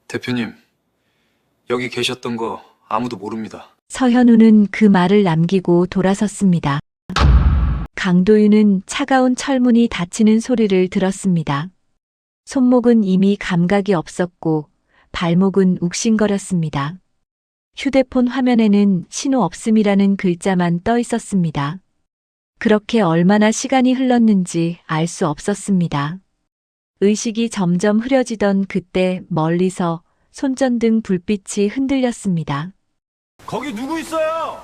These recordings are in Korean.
대표님, 여기 계셨던 거 아무도 모릅니다. 서현우는 그 말을 남기고 돌아섰습니다. 강도윤은 차가운 철문이 닫히는 소리를 들었습니다. 손목은 이미 감각이 없었고 발목은 욱신거렸습니다. 휴대폰 화면에는 신호 없음이라는 글자만 떠 있었습니다. 그렇게 얼마나 시간이 흘렀는지 알 수 없었습니다. 의식이 점점 흐려지던 그때 멀리서 손전등 불빛이 흔들렸습니다. 거기 누구 있어요?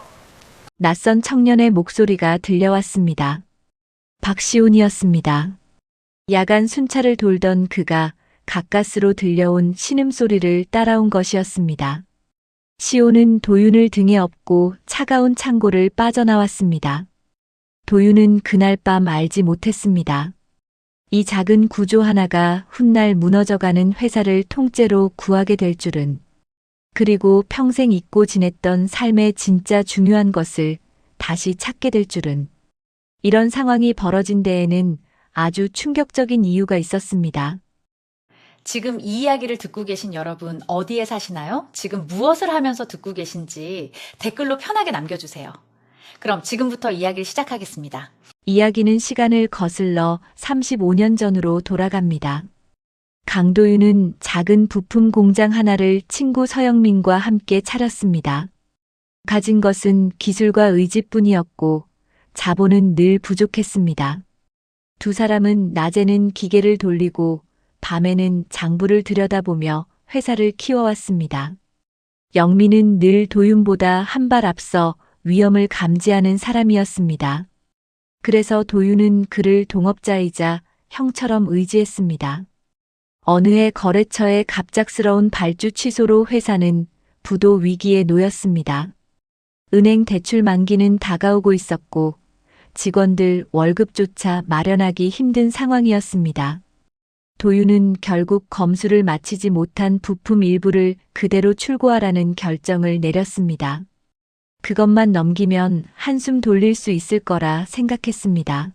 낯선 청년의 목소리가 들려왔습니다. 박시온이었습니다. 야간 순찰을 돌던 그가 가까스로 들려온 신음소리를 따라온 것이었습니다. 시온은 도윤을 등에 업고 차가운 창고를 빠져나왔습니다. 도윤은 그날 밤 알지 못했습니다. 이 작은 구조 하나가 훗날 무너져가는 회사를 통째로 구하게 될 줄은, 그리고 평생 잊고 지냈던 삶의 진짜 중요한 것을 다시 찾게 될 줄은. 이런 상황이 벌어진 데에는 아주 충격적인 이유가 있었습니다. 지금 이 이야기를 듣고 계신 여러분 어디에 사시나요? 지금 무엇을 하면서 듣고 계신지 댓글로 편하게 남겨주세요. 그럼 지금부터 이야기를 시작하겠습니다. 이야기는 시간을 거슬러 35년 전으로 돌아갑니다. 강도윤은 작은 부품 공장 하나를 친구 서영민과 함께 차렸습니다. 가진 것은 기술과 의지뿐이었고 자본은 늘 부족했습니다. 두 사람은 낮에는 기계를 돌리고 밤에는 장부를 들여다보며 회사를 키워왔습니다. 영민은 늘 도윤보다 한 발 앞서 위험을 감지하는 사람이었습니다. 그래서 도윤은 그를 동업자이자 형처럼 의지했습니다. 어느 해 거래처의 갑작스러운 발주 취소로 회사는 부도 위기에 놓였습니다. 은행 대출 만기는 다가오고 있었고 직원들 월급조차 마련하기 힘든 상황이었습니다. 도윤은 결국 검수를 마치지 못한 부품 일부를 그대로 출고하라는 결정을 내렸습니다. 그것만 넘기면 한숨 돌릴 수 있을 거라 생각했습니다.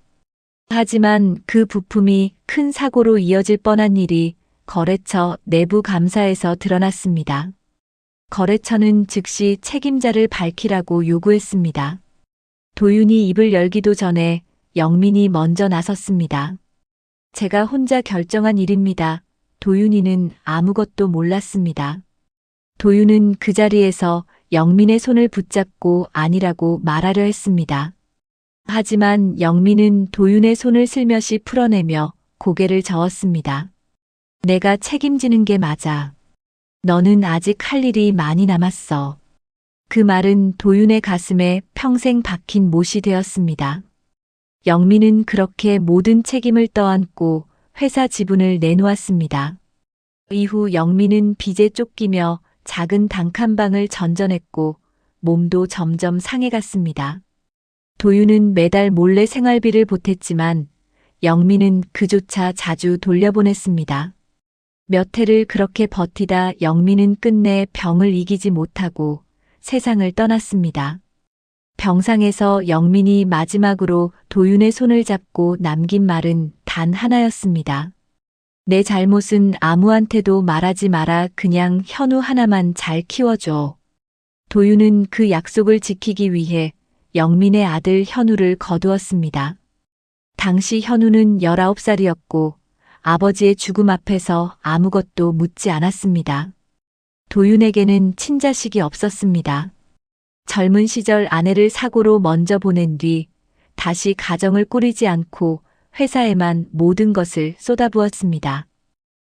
하지만 그 부품이 큰 사고로 이어질 뻔한 일이 거래처 내부 감사에서 드러났습니다. 거래처는 즉시 책임자를 밝히라고 요구했습니다. 도윤이 입을 열기도 전에 영민이 먼저 나섰습니다. 제가 혼자 결정한 일입니다. 도윤이는 아무것도 몰랐습니다. 도윤은 그 자리에서 영민의 손을 붙잡고 아니라고 말하려 했습니다. 하지만 영민은 도윤의 손을 슬며시 풀어내며 고개를 저었습니다. 내가 책임지는 게 맞아. 너는 아직 할 일이 많이 남았어. 그 말은 도윤의 가슴에 평생 박힌 못이 되었습니다. 영민은 그렇게 모든 책임을 떠안고 회사 지분을 내놓았습니다. 이후 영민은 빚에 쫓기며 작은 단칸방을 전전했고 몸도 점점 상해갔습니다. 도윤은 매달 몰래 생활비를 보탰지만 영민은 그조차 자주 돌려보냈습니다. 몇 해를 그렇게 버티다 영민은 끝내 병을 이기지 못하고 세상을 떠났습니다. 병상에서 영민이 마지막으로 도윤의 손을 잡고 남긴 말은 단 하나였습니다. 내 잘못은 아무한테도 말하지 마라. 그냥 현우 하나만 잘 키워줘. 도윤은 그 약속을 지키기 위해 영민의 아들 현우를 거두었습니다. 당시 현우는 19살이었고 아버지의 죽음 앞에서 아무것도 묻지 않았습니다. 도윤에게는 친자식이 없었습니다. 젊은 시절 아내를 사고로 먼저 보낸 뒤 다시 가정을 꾸리지 않고 회사에만 모든 것을 쏟아부었습니다.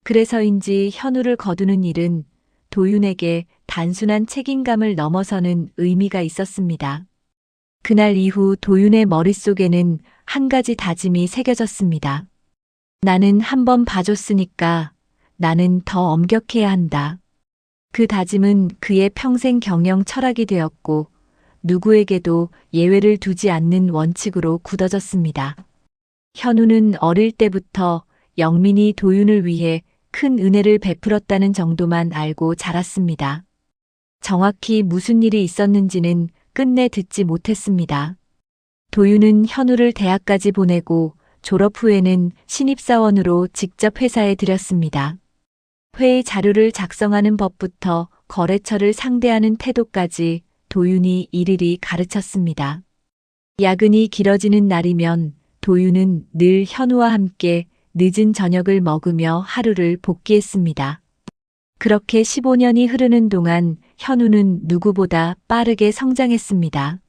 그래서인지 현우를 거두는 일은 도윤에게 단순한 책임감을 넘어서는 의미가 있었습니다. 그날 이후 도윤의 머릿속에는 한 가지 다짐이 새겨졌습니다. 나는 한 번 봐줬으니까 나는 더 엄격해야 한다. 그 다짐은 그의 평생 경영 철학이 되었고 누구에게도 예외를 두지 않는 원칙으로 굳어졌습니다. 현우는 어릴 때부터 영민이 도윤을 위해 큰 은혜를 베풀었다는 정도만 알고 자랐습니다. 정확히 무슨 일이 있었는지는 끝내 듣지 못했습니다. 도윤은 현우를 대학까지 보내고 졸업 후에는 신입사원으로 직접 회사에 들였습니다. 회의 자료를 작성하는 법부터 거래처를 상대하는 태도까지 도윤이 일일이 가르쳤습니다. 야근이 길어지는 날이면 도윤은 늘 현우와 함께 늦은 저녁을 먹으며 하루를 복귀했습니다. 그렇게 15년이 흐르는 동안 현우는 누구보다 빠르게 성장했습니다.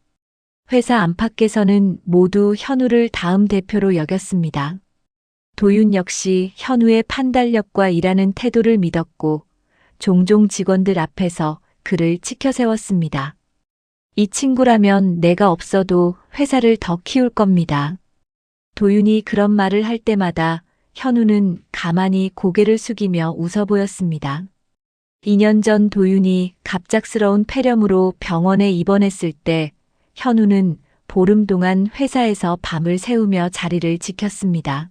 회사 안팎에서는 모두 현우를 다음 대표로 여겼습니다. 도윤 역시 현우의 판단력과 일하는 태도를 믿었고 종종 직원들 앞에서 그를 치켜세웠습니다. 이 친구라면 내가 없어도 회사를 더 키울 겁니다. 도윤이 그런 말을 할 때마다 현우는 가만히 고개를 숙이며 웃어 보였습니다. 2년 전 도윤이 갑작스러운 폐렴으로 병원에 입원했을 때 현우는 보름 동안 회사에서 밤을 새우며 자리를 지켰습니다.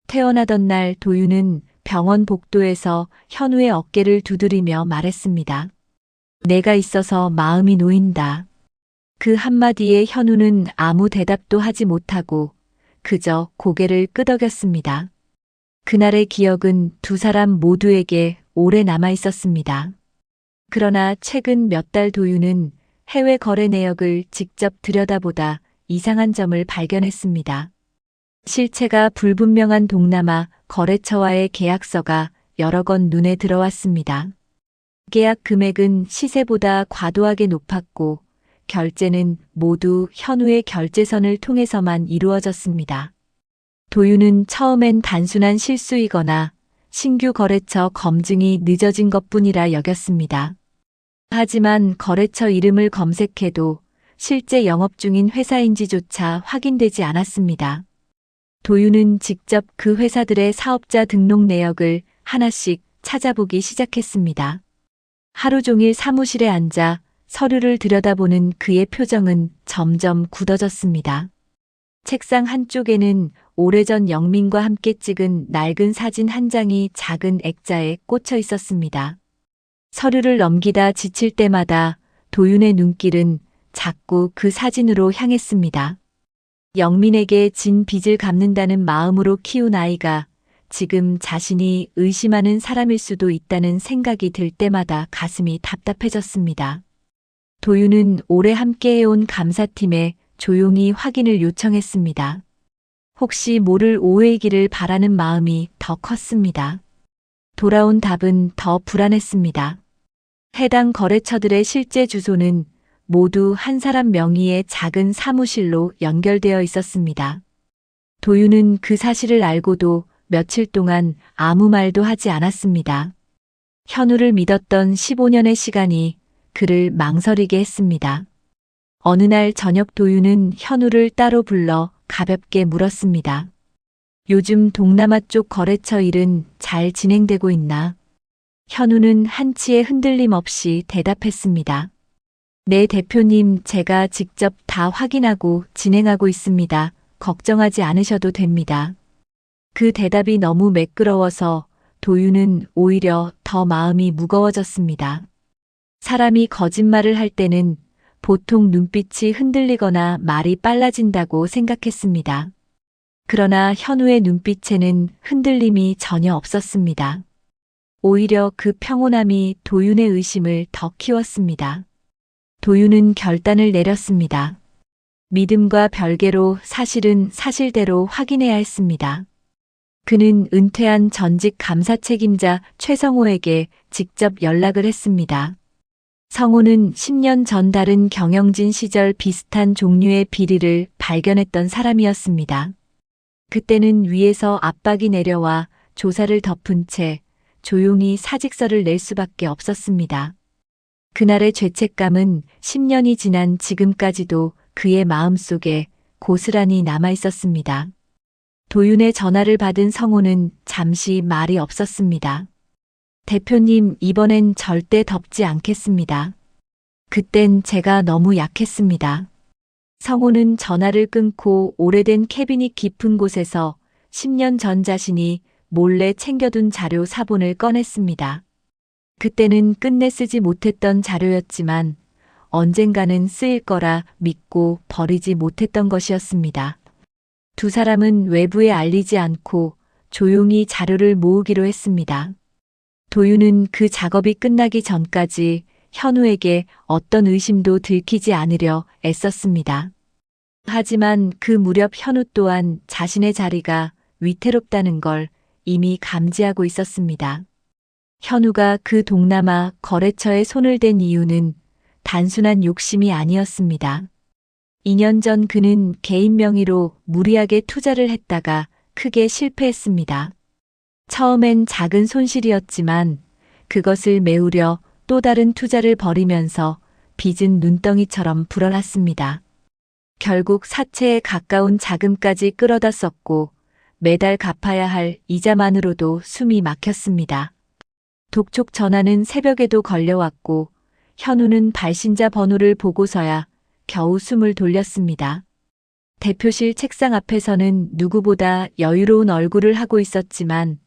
퇴원하던 날 도윤은 병원 복도에서 현우의 어깨를 두드리며 말했습니다. 내가 있어서 마음이 놓인다. 그 한마디에 현우는 아무 대답도 하지 못하고 그저 고개를 끄덕였습니다. 그날의 기억은 두 사람 모두에게 오래 남아 있었습니다. 그러나 최근 몇 달 도윤은 해외 거래 내역을 직접 들여다보다 이상한 점을 발견했습니다. 실체가 불분명한 동남아 거래처와의 계약서가 여러 건 눈에 들어왔습니다. 계약 금액은 시세보다 과도하게 높았고 결제는 모두 현우의 결제선을 통해서만 이루어졌습니다. 도윤은 처음엔 단순한 실수이거나 신규 거래처 검증이 늦어진 것뿐이라 여겼습니다. 하지만 거래처 이름을 검색해도 실제 영업 중인 회사인지조차 확인되지 않았습니다. 도윤은 직접 그 회사들의 사업자 등록 내역을 하나씩 찾아보기 시작했습니다. 하루 종일 사무실에 앉아 서류를 들여다보는 그의 표정은 점점 굳어졌습니다. 책상 한쪽에는 오래전 영민과 함께 찍은 낡은 사진 한 장이 작은 액자에 꽂혀 있었습니다. 서류를 넘기다 지칠 때마다 도윤의 눈길은 자꾸 그 사진으로 향했습니다. 영민에게 진 빚을 갚는다는 마음으로 키운 아이가 지금 자신이 의심하는 사람일 수도 있다는 생각이 들 때마다 가슴이 답답해졌습니다. 도윤은 오래 함께해온 감사팀에 조용히 확인을 요청했습니다. 혹시 모를 오해이기를 바라는 마음이 더 컸습니다. 돌아온 답은 더 불안했습니다. 해당 거래처들의 실제 주소는 모두 한 사람 명의의 작은 사무실로 연결되어 있었습니다. 도윤은 그 사실을 알고도 며칠 동안 아무 말도 하지 않았습니다. 현우를 믿었던 15년의 시간이 그를 망설이게 했습니다. 어느 날 저녁 도윤은 현우를 따로 불러 가볍게 물었습니다. 요즘 동남아 쪽 거래처 일은 잘 진행되고 있나? 현우는 한치의 흔들림 없이 대답했습니다. 네, 대표님, 제가 직접 다 확인하고 진행하고 있습니다. 걱정하지 않으셔도 됩니다. 그 대답이 너무 매끄러워서 도윤은 오히려 더 마음이 무거워졌습니다. 사람이 거짓말을 할 때는 보통 눈빛이 흔들리거나 말이 빨라진다고 생각했습니다. 그러나 현우의 눈빛에는 흔들림이 전혀 없었습니다. 오히려 그 평온함이 도윤의 의심을 더 키웠습니다. 도윤은 결단을 내렸습니다. 믿음과 별개로 사실은 사실대로 확인해야 했습니다. 그는 은퇴한 전직 감사 책임자 최성호에게 직접 연락을 했습니다. 성호는 10년 전 다른 경영진 시절 비슷한 종류의 비리를 발견했던 사람이었습니다. 그때는 위에서 압박이 내려와 조사를 덮은 채 조용히 사직서를 낼 수밖에 없었습니다. 그날의 죄책감은 10년이 지난 지금까지도 그의 마음속에 고스란히 남아 있었습니다. 도윤의 전화를 받은 성호는 잠시 말이 없었습니다. 대표님, 이번엔 절대 덮지 않겠습니다. 그땐 제가 너무 약했습니다. 성호는 전화를 끊고 오래된 캐비닛 깊은 곳에서 10년 전 자신이 몰래 챙겨둔 자료 사본을 꺼냈습니다. 그때는 끝내 쓰지 못했던 자료였지만 언젠가는 쓰일 거라 믿고 버리지 못했던 것이었습니다. 두 사람은 외부에 알리지 않고 조용히 자료를 모으기로 했습니다. 도윤은 그 작업이 끝나기 전까지 현우에게 어떤 의심도 들키지 않으려 애썼습니다. 하지만 그 무렵 현우 또한 자신의 자리가 위태롭다는 걸 이미 감지하고 있었습니다. 현우가 그 동남아 거래처에 손을 댄 이유는 단순한 욕심이 아니었습니다. 2년 전 그는 개인 명의로 무리하게 투자를 했다가 크게 실패했습니다. 처음엔 작은 손실이었지만 그것을 메우려 또 다른 투자를 벌이면서 빚은 눈덩이처럼 불어났습니다. 결국 사채에 가까운 자금까지 끌어다 썼고 매달 갚아야 할 이자만으로도 숨이 막혔습니다. 독촉 전화는 새벽에도 걸려왔고 현우는 발신자 번호를 보고서야 겨우 숨을 돌렸습니다. 대표실 책상 앞에서는 누구보다 여유로운 얼굴을 하고 있었지만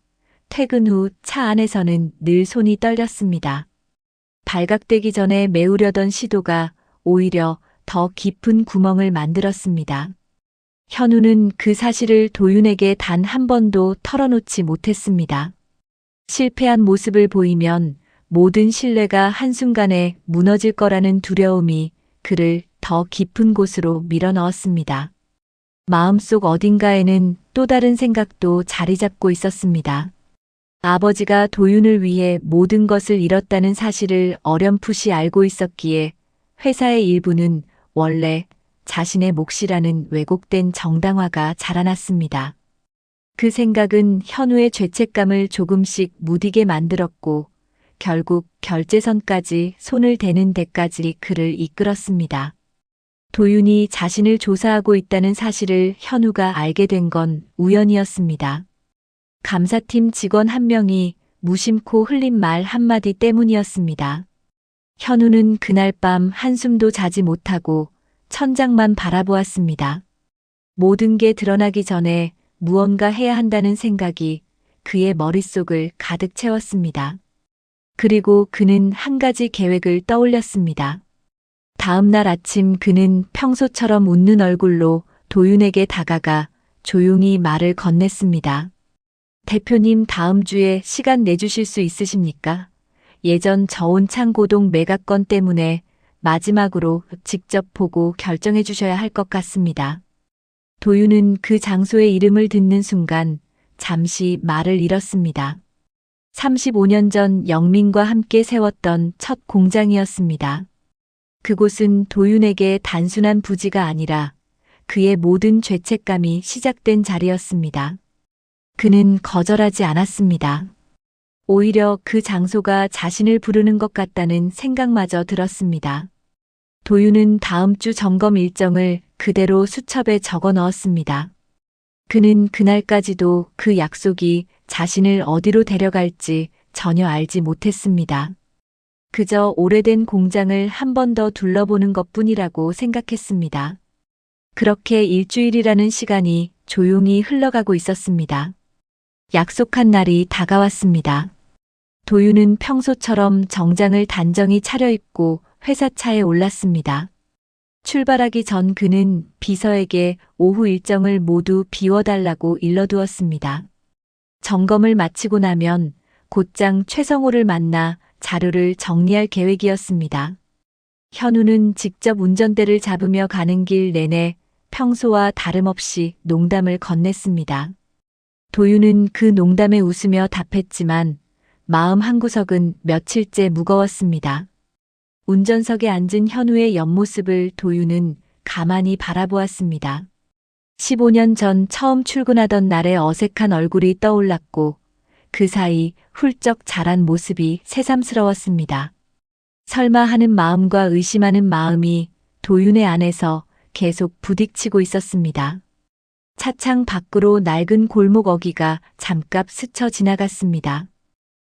퇴근 후 차 안에서는 늘 손이 떨렸습니다. 발각되기 전에 메우려던 시도가 오히려 더 깊은 구멍을 만들었습니다. 현우는 그 사실을 도윤에게 단 한 번도 털어놓지 못했습니다. 실패한 모습을 보이면 모든 신뢰가 한순간에 무너질 거라는 두려움이 그를 더 깊은 곳으로 밀어넣었습니다. 마음속 어딘가에는 또 다른 생각도 자리 잡고 있었습니다. 아버지가 도윤을 위해 모든 것을 잃었다는 사실을 어렴풋이 알고 있었기에 회사의 일부는 원래 자신의 몫이라는 왜곡된 정당화가 자라났습니다. 그 생각은 현우의 죄책감을 조금씩 무디게 만들었고 결국 결제선까지 손을 대는 데까지 그를 이끌었습니다. 도윤이 자신을 조사하고 있다는 사실을 현우가 알게 된 건 우연이었습니다. 감사팀 직원 한 명이 무심코 흘린 말 한마디 때문이었습니다. 현우는 그날 밤 한숨도 자지 못하고 천장만 바라보았습니다. 모든 게 드러나기 전에 무언가 해야 한다는 생각이 그의 머릿속을 가득 채웠습니다. 그리고 그는 한 가지 계획을 떠올렸습니다. 다음 날 아침 그는 평소처럼 웃는 얼굴로 도윤에게 다가가 조용히 말을 건넸습니다. 대표님, 다음 주에 시간 내주실 수 있으십니까? 예전 저온창 고동 매각건 때문에 마지막으로 직접 보고 결정해 주셔야 할 것 같습니다. 도윤은 그 장소의 이름을 듣는 순간 잠시 말을 잃었습니다. 35년 전 영민과 함께 세웠던 첫 공장이었습니다. 그곳은 도윤에게 단순한 부지가 아니라 그의 모든 죄책감이 시작된 자리였습니다. 그는 거절하지 않았습니다. 오히려 그 장소가 자신을 부르는 것 같다는 생각마저 들었습니다. 도윤은 다음 주 점검 일정을 그대로 수첩에 적어 넣었습니다. 그는 그날까지도 그 약속이 자신을 어디로 데려갈지 전혀 알지 못했습니다. 그저 오래된 공장을 한 번 더 둘러보는 것뿐이라고 생각했습니다. 그렇게 일주일이라는 시간이 조용히 흘러가고 있었습니다. 약속한 날이 다가왔습니다. 도윤은 평소처럼 정장을 단정히 차려입고 회사차에 올랐습니다. 출발하기 전 그는 비서에게 오후 일정을 모두 비워달라고 일러두었습니다. 점검을 마치고 나면 곧장 최성호를 만나 자료를 정리할 계획이었습니다. 현우는 직접 운전대를 잡으며 가는 길 내내 평소와 다름없이 농담을 건넸습니다. 도윤은 그 농담에 웃으며 답했지만 마음 한구석은 며칠째 무거웠습니다. 운전석에 앉은 현우의 옆모습을 도윤은 가만히 바라보았습니다. 15년 전 처음 출근하던 날의 어색한 얼굴이 떠올랐고 그 사이 훌쩍 자란 모습이 새삼스러웠습니다. 설마 하는 마음과 의심하는 마음이 도윤의 안에서 계속 부딪히고 있었습니다. 차창 밖으로 낡은 골목 어귀가 잠깐 스쳐 지나갔습니다.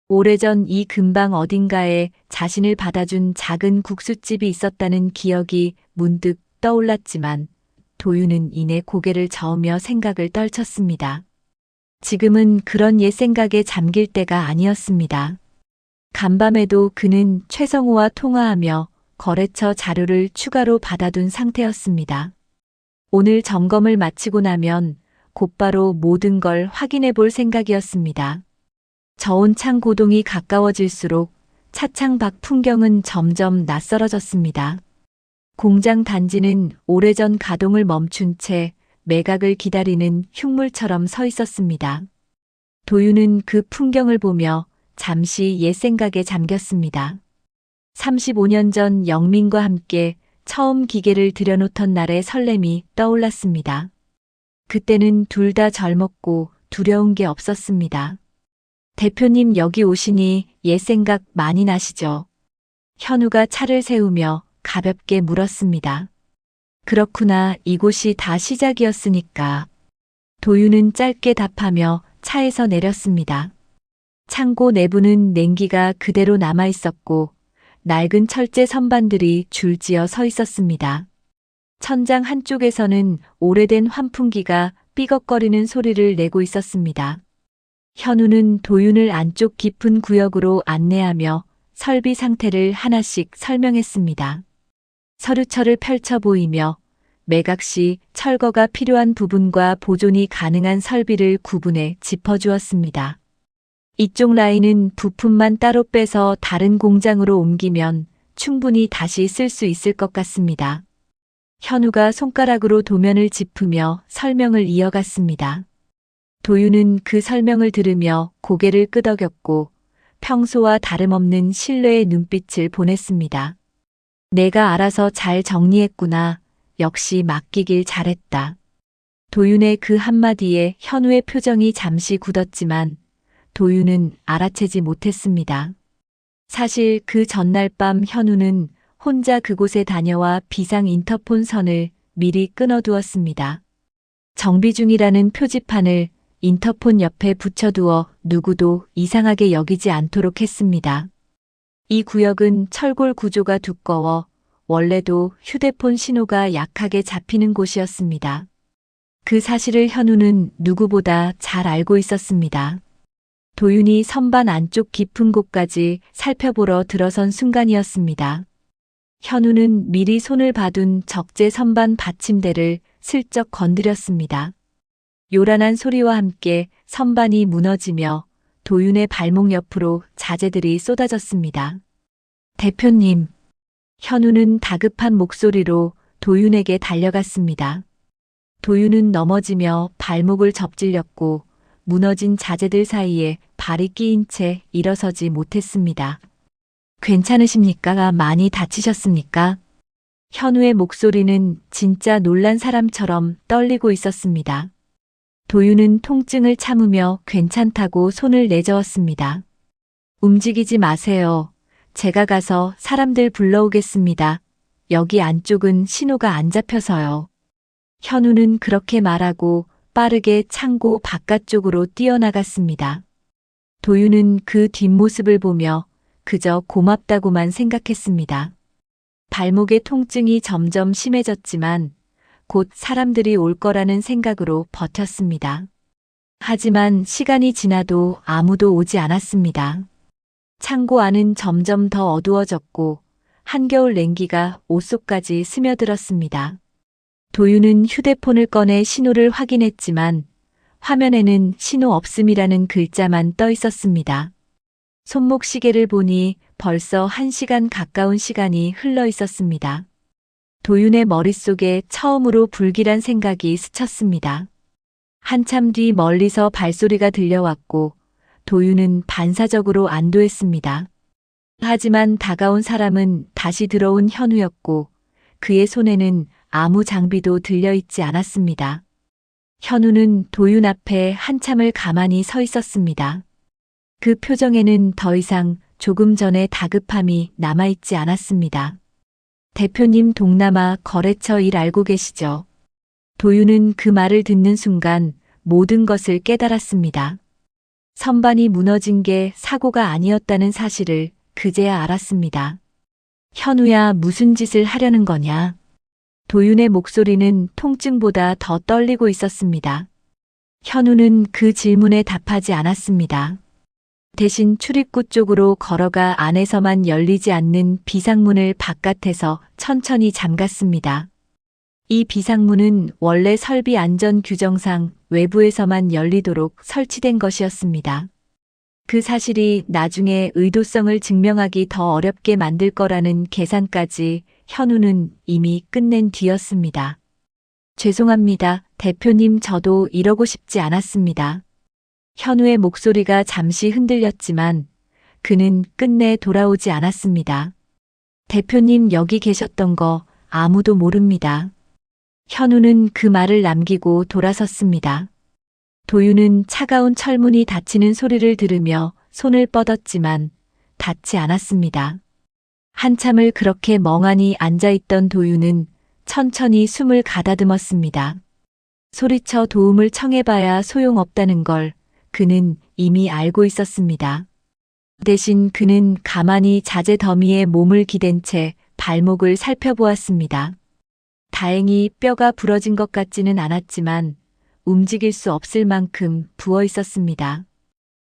오래전 이 근방 어딘가에 자신을 받아준 작은 국수집이 있었다는 기억이 문득 떠올랐지만 도윤은 이내 고개를 저으며 생각을 떨쳤습니다. 지금은 그런 옛 생각에 잠길 때가 아니었습니다. 간밤에도 그는 최성호와 통화하며 거래처 자료를 추가로 받아둔 상태였습니다. 오늘 점검을 마치고 나면 곧바로 모든 걸 확인해 볼 생각이었습니다. 저온 창 고동이 가까워질수록 차창 밖 풍경은 점점 낯설어졌습니다. 공장 단지는 오래전 가동을 멈춘 채 매각을 기다리는 흉물처럼 서 있었습니다. 도윤은 그 풍경을 보며 잠시 옛 생각에 잠겼습니다. 35년 전 영민과 함께 처음 기계를 들여놓던 날의 설렘이 떠올랐습니다. 그때는 둘 다 젊었고 두려운 게 없었습니다. 대표님 여기 오시니 옛 생각 많이 나시죠? 현우가 차를 세우며 가볍게 물었습니다. 그렇구나, 이곳이 다 시작이었으니까. 도윤은 짧게 답하며 차에서 내렸습니다. 창고 내부는 냉기가 그대로 남아 있었고 낡은 철제 선반들이 줄지어 서 있었습니다. 천장 한쪽에서는 오래된 환풍기가 삐걱거리는 소리를 내고 있었습니다. 현우는 도윤을 안쪽 깊은 구역으로 안내하며 설비 상태를 하나씩 설명했습니다. 서류철을 펼쳐 보이며 매각 시 철거가 필요한 부분과 보존이 가능한 설비를 구분해 짚어주었습니다. 이쪽 라인은 부품만 따로 빼서 다른 공장으로 옮기면 충분히 다시 쓸 수 있을 것 같습니다. 현우가 손가락으로 도면을 짚으며 설명을 이어갔습니다. 도윤은 그 설명을 들으며 고개를 끄덕였고 평소와 다름없는 신뢰의 눈빛을 보냈습니다. 내가 알아서 잘 정리했구나. 역시 맡기길 잘했다. 도윤의 그 한마디에 현우의 표정이 잠시 굳었지만 도윤은 알아채지 못했습니다. 사실 그 전날 밤 현우는 혼자 그곳에 다녀와 비상 인터폰 선을 미리 끊어두었습니다. 정비 중이라는 표지판을 인터폰 옆에 붙여두어 누구도 이상하게 여기지 않도록 했습니다. 이 구역은 철골 구조가 두꺼워 원래도 휴대폰 신호가 약하게 잡히는 곳이었습니다. 그 사실을 현우는 누구보다 잘 알고 있었습니다. 도윤이 선반 안쪽 깊은 곳까지 살펴보러 들어선 순간이었습니다. 현우는 미리 손을 봐둔 적재 선반 받침대를 슬쩍 건드렸습니다. 요란한 소리와 함께 선반이 무너지며 도윤의 발목 옆으로 자재들이 쏟아졌습니다. 대표님. 현우는 다급한 목소리로 도윤에게 달려갔습니다. 도윤은 넘어지며 발목을 접질렸고 무너진 자재들 사이에 발이 끼인 채 일어서지 못했습니다. 괜찮으십니까? 많이 다치셨습니까? 현우의 목소리는 진짜 놀란 사람처럼 떨리고 있었습니다. 도윤은 통증을 참으며 괜찮다고 손을 내저었습니다. 움직이지 마세요. 제가 가서 사람들 불러오겠습니다. 여기 안쪽은 신호가 안 잡혀서요. 현우는 그렇게 말하고 빠르게 창고 바깥쪽으로 뛰어나갔습니다. 도윤은 그 뒷모습을 보며 그저 고맙다고만 생각했습니다. 발목의 통증이 점점 심해졌지만 곧 사람들이 올 거라는 생각으로 버텼습니다. 하지만 시간이 지나도 아무도 오지 않았습니다. 창고 안은 점점 더 어두워졌고 한겨울 냉기가 옷 속까지 스며들었습니다. 도윤은 휴대폰을 꺼내 신호를 확인했지만 화면에는 신호 없음이라는 글자만 떠 있었습니다. 손목 시계를 보니 벌써 1시간 가까운 시간이 흘러 있었습니다. 도윤의 머릿속에 처음으로 불길한 생각이 스쳤습니다. 한참 뒤 멀리서 발소리가 들려왔고 도윤은 반사적으로 안도했습니다. 하지만 다가온 사람은 다시 들어온 현우였고 그의 손에는 아무 장비도 들려있지 않았습니다. 현우는 도윤 앞에 한참을 가만히 서 있었습니다. 그 표정에는 더 이상 조금 전의 다급함이 남아있지 않았습니다. 대표님 동남아 거래처 일 알고 계시죠? 도윤은 그 말을 듣는 순간 모든 것을 깨달았습니다. 선반이 무너진 게 사고가 아니었다는 사실을 그제야 알았습니다. 현우야, 무슨 짓을 하려는 거냐? 도윤의 목소리는 통증보다 더 떨리고 있었습니다. 현우는 그 질문에 답하지 않았습니다. 대신 출입구 쪽으로 걸어가 안에서만 열리지 않는 비상문을 바깥에서 천천히 잠갔습니다. 이 비상문은 원래 설비 안전 규정상 외부에서만 열리도록 설치된 것이었습니다. 그 사실이 나중에 의도성을 증명하기 더 어렵게 만들 거라는 계산까지 현우는 이미 끝낸 뒤였습니다. 죄송합니다. 대표님, 저도 이러고 싶지 않았습니다. 현우의 목소리가 잠시 흔들렸지만 그는 끝내 돌아오지 않았습니다. 대표님, 여기 계셨던 거 아무도 모릅니다. 현우는 그 말을 남기고 돌아섰습니다. 도윤은 차가운 철문이 닫히는 소리를 들으며 손을 뻗었지만 닿지 않았습니다. 한참을 그렇게 멍하니 앉아있던 도윤은 천천히 숨을 가다듬었습니다. 소리쳐 도움을 청해봐야 소용없다는 걸 그는 이미 알고 있었습니다. 대신 그는 가만히 자재 더미에 몸을 기댄 채 발목을 살펴보았습니다. 다행히 뼈가 부러진 것 같지는 않았지만 움직일 수 없을 만큼 부어 있었습니다.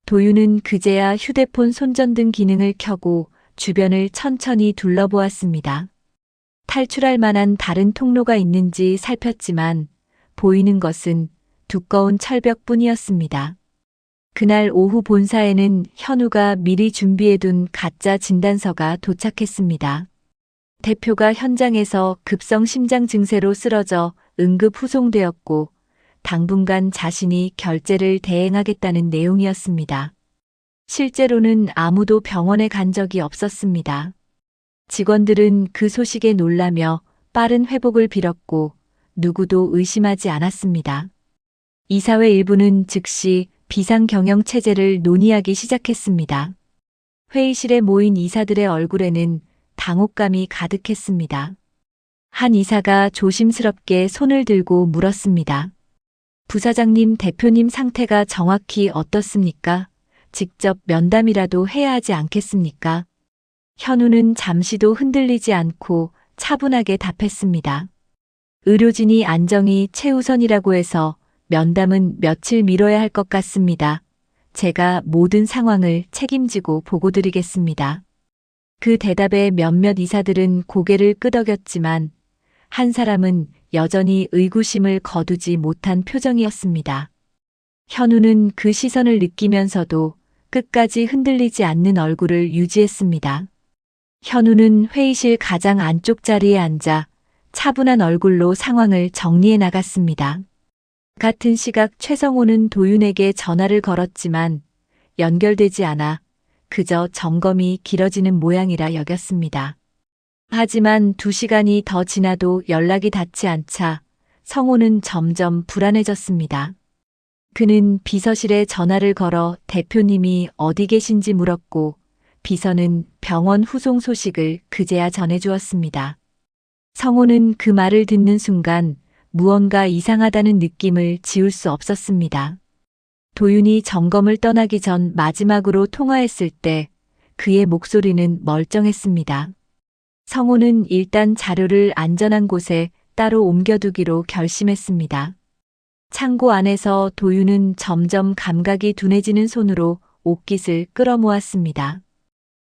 도윤은 그제야 휴대폰 손전등 기능을 켜고 주변을 천천히 둘러보았습니다. 탈출할 만한 다른 통로가 있는지 살폈지만 보이는 것은 두꺼운 철벽뿐이었습니다. 그날 오후 본사에는 현우가 미리 준비해둔 가짜 진단서가 도착했습니다. 대표가 현장에서 급성 심장 증세로 쓰러져 응급 후송되었고 당분간 자신이 결재를 대행하겠다는 내용이었습니다. 실제로는 아무도 병원에 간 적이 없었습니다. 직원들은 그 소식에 놀라며 빠른 회복을 빌었고 누구도 의심하지 않았습니다. 이사회 일부는 즉시 비상경영체제를 논의하기 시작했습니다. 회의실에 모인 이사들의 얼굴에는 당혹감이 가득했습니다. 한 이사가 조심스럽게 손을 들고 물었습니다. 부사장님, 대표님 상태가 정확히 어떻습니까? 직접 면담이라도 해야 하지 않겠습니까? 현우는 잠시도 흔들리지 않고 차분하게 답했습니다. 의료진이 안정이 최우선이라고 해서 면담은 며칠 미뤄야 할 것 같습니다. 제가 모든 상황을 책임지고 보고드리겠습니다. 그 대답에 몇몇 이사들은 고개를 끄덕였지만 한 사람은 여전히 의구심을 거두지 못한 표정이었습니다. 현우는 그 시선을 느끼면서도 끝까지 흔들리지 않는 얼굴을 유지했습니다. 현우는 회의실 가장 안쪽 자리에 앉아 차분한 얼굴로 상황을 정리해 나갔습니다. 같은 시각 최성호는 도윤에게 전화를 걸었지만 연결되지 않아 그저 점검이 길어지는 모양이라 여겼습니다. 하지만 2시간이 더 지나도 연락이 닿지 않자 성호는 점점 불안해졌습니다. 그는 비서실에 전화를 걸어 대표님이 어디 계신지 물었고 비서는 병원 후송 소식을 그제야 전해주었습니다. 성호는 그 말을 듣는 순간 무언가 이상하다는 느낌을 지울 수 없었습니다. 도윤이 점검을 떠나기 전 마지막으로 통화했을 때 그의 목소리는 멀쩡했습니다. 성호는 일단 자료를 안전한 곳에 따로 옮겨두기로 결심했습니다. 창고 안에서 도윤은 점점 감각이 둔해지는 손으로 옷깃을 끌어모았습니다.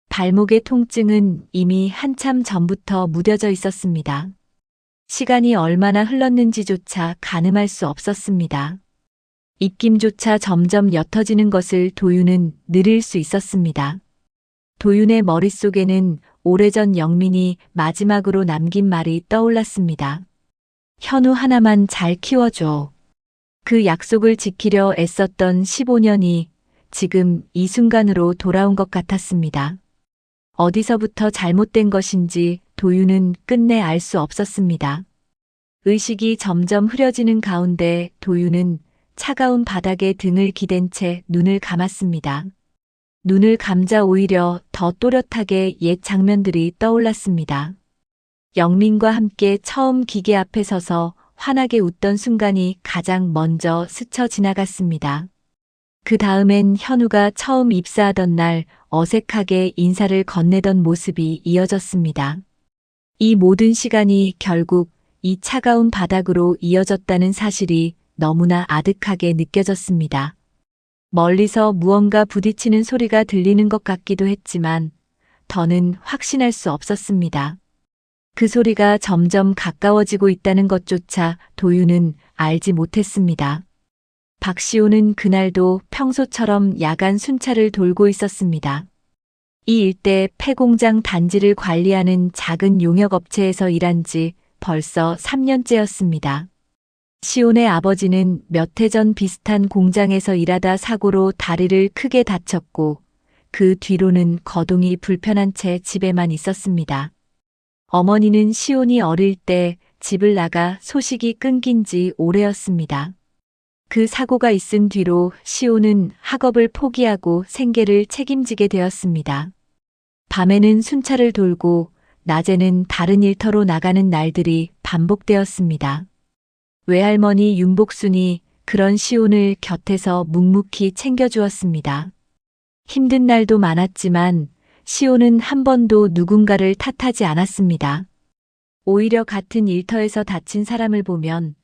발목의 통증은 이미 한참 전부터 무뎌져 있었습니다. 시간이 얼마나 흘렀는지조차 가늠할 수 없었습니다. 입김조차 점점 옅어지는 것을 도윤은 느낄 수 있었습니다. 도윤의 머릿속에는 오래전 영민이 마지막으로 남긴 말이 떠올랐습니다. 현우 하나만 잘 키워줘. 그 약속을 지키려 애썼던 15년이 지금 이 순간으로 돌아온 것 같았습니다. 어디서부터 잘못된 것인지 도윤은 끝내 알 수 없었습니다. 의식이 점점 흐려지는 가운데 도윤은 차가운 바닥에 등을 기댄 채 눈을 감았습니다. 눈을 감자 오히려 더 또렷하게 옛 장면들이 떠올랐습니다. 영민과 함께 처음 기계 앞에 서서 환하게 웃던 순간이 가장 먼저 스쳐 지나갔습니다. 그 다음엔 현우가 처음 입사하던 날 어색하게 인사를 건네던 모습이 이어졌습니다. 이 모든 시간이 결국 이 차가운 바닥으로 이어졌다는 사실이 너무나 아득하게 느껴졌습니다. 멀리서 무언가 부딪히는 소리가 들리는 것 같기도 했지만 더는 확신할 수 없었습니다. 그 소리가 점점 가까워지고 있다는 것조차 도윤은 알지 못했습니다. 박시호는 그날도 평소처럼 야간 순찰을 돌고 있었습니다. 이 일대 폐공장 단지를 관리하는 작은 용역업체에서 일한 지 벌써 3년째였습니다. 시온의 아버지는 몇 해 전 비슷한 공장에서 일하다 사고로 다리를 크게 다쳤고 그 뒤로는 거동이 불편한 채 집에만 있었습니다. 어머니는 시온이 어릴 때 집을 나가 소식이 끊긴 지 오래였습니다. 그 사고가 있은 뒤로 시온은 학업을 포기하고 생계를 책임지게 되었습니다. 밤에는 순찰을 돌고 낮에는 다른 일터로 나가는 날들이 반복되었습니다. 외할머니 윤복순이 그런 시온을 곁에서 묵묵히 챙겨주었습니다. 힘든 날도 많았지만 시온은 한 번도 누군가를 탓하지 않았습니다. 오히려 같은 일터에서 다친 사람을 보면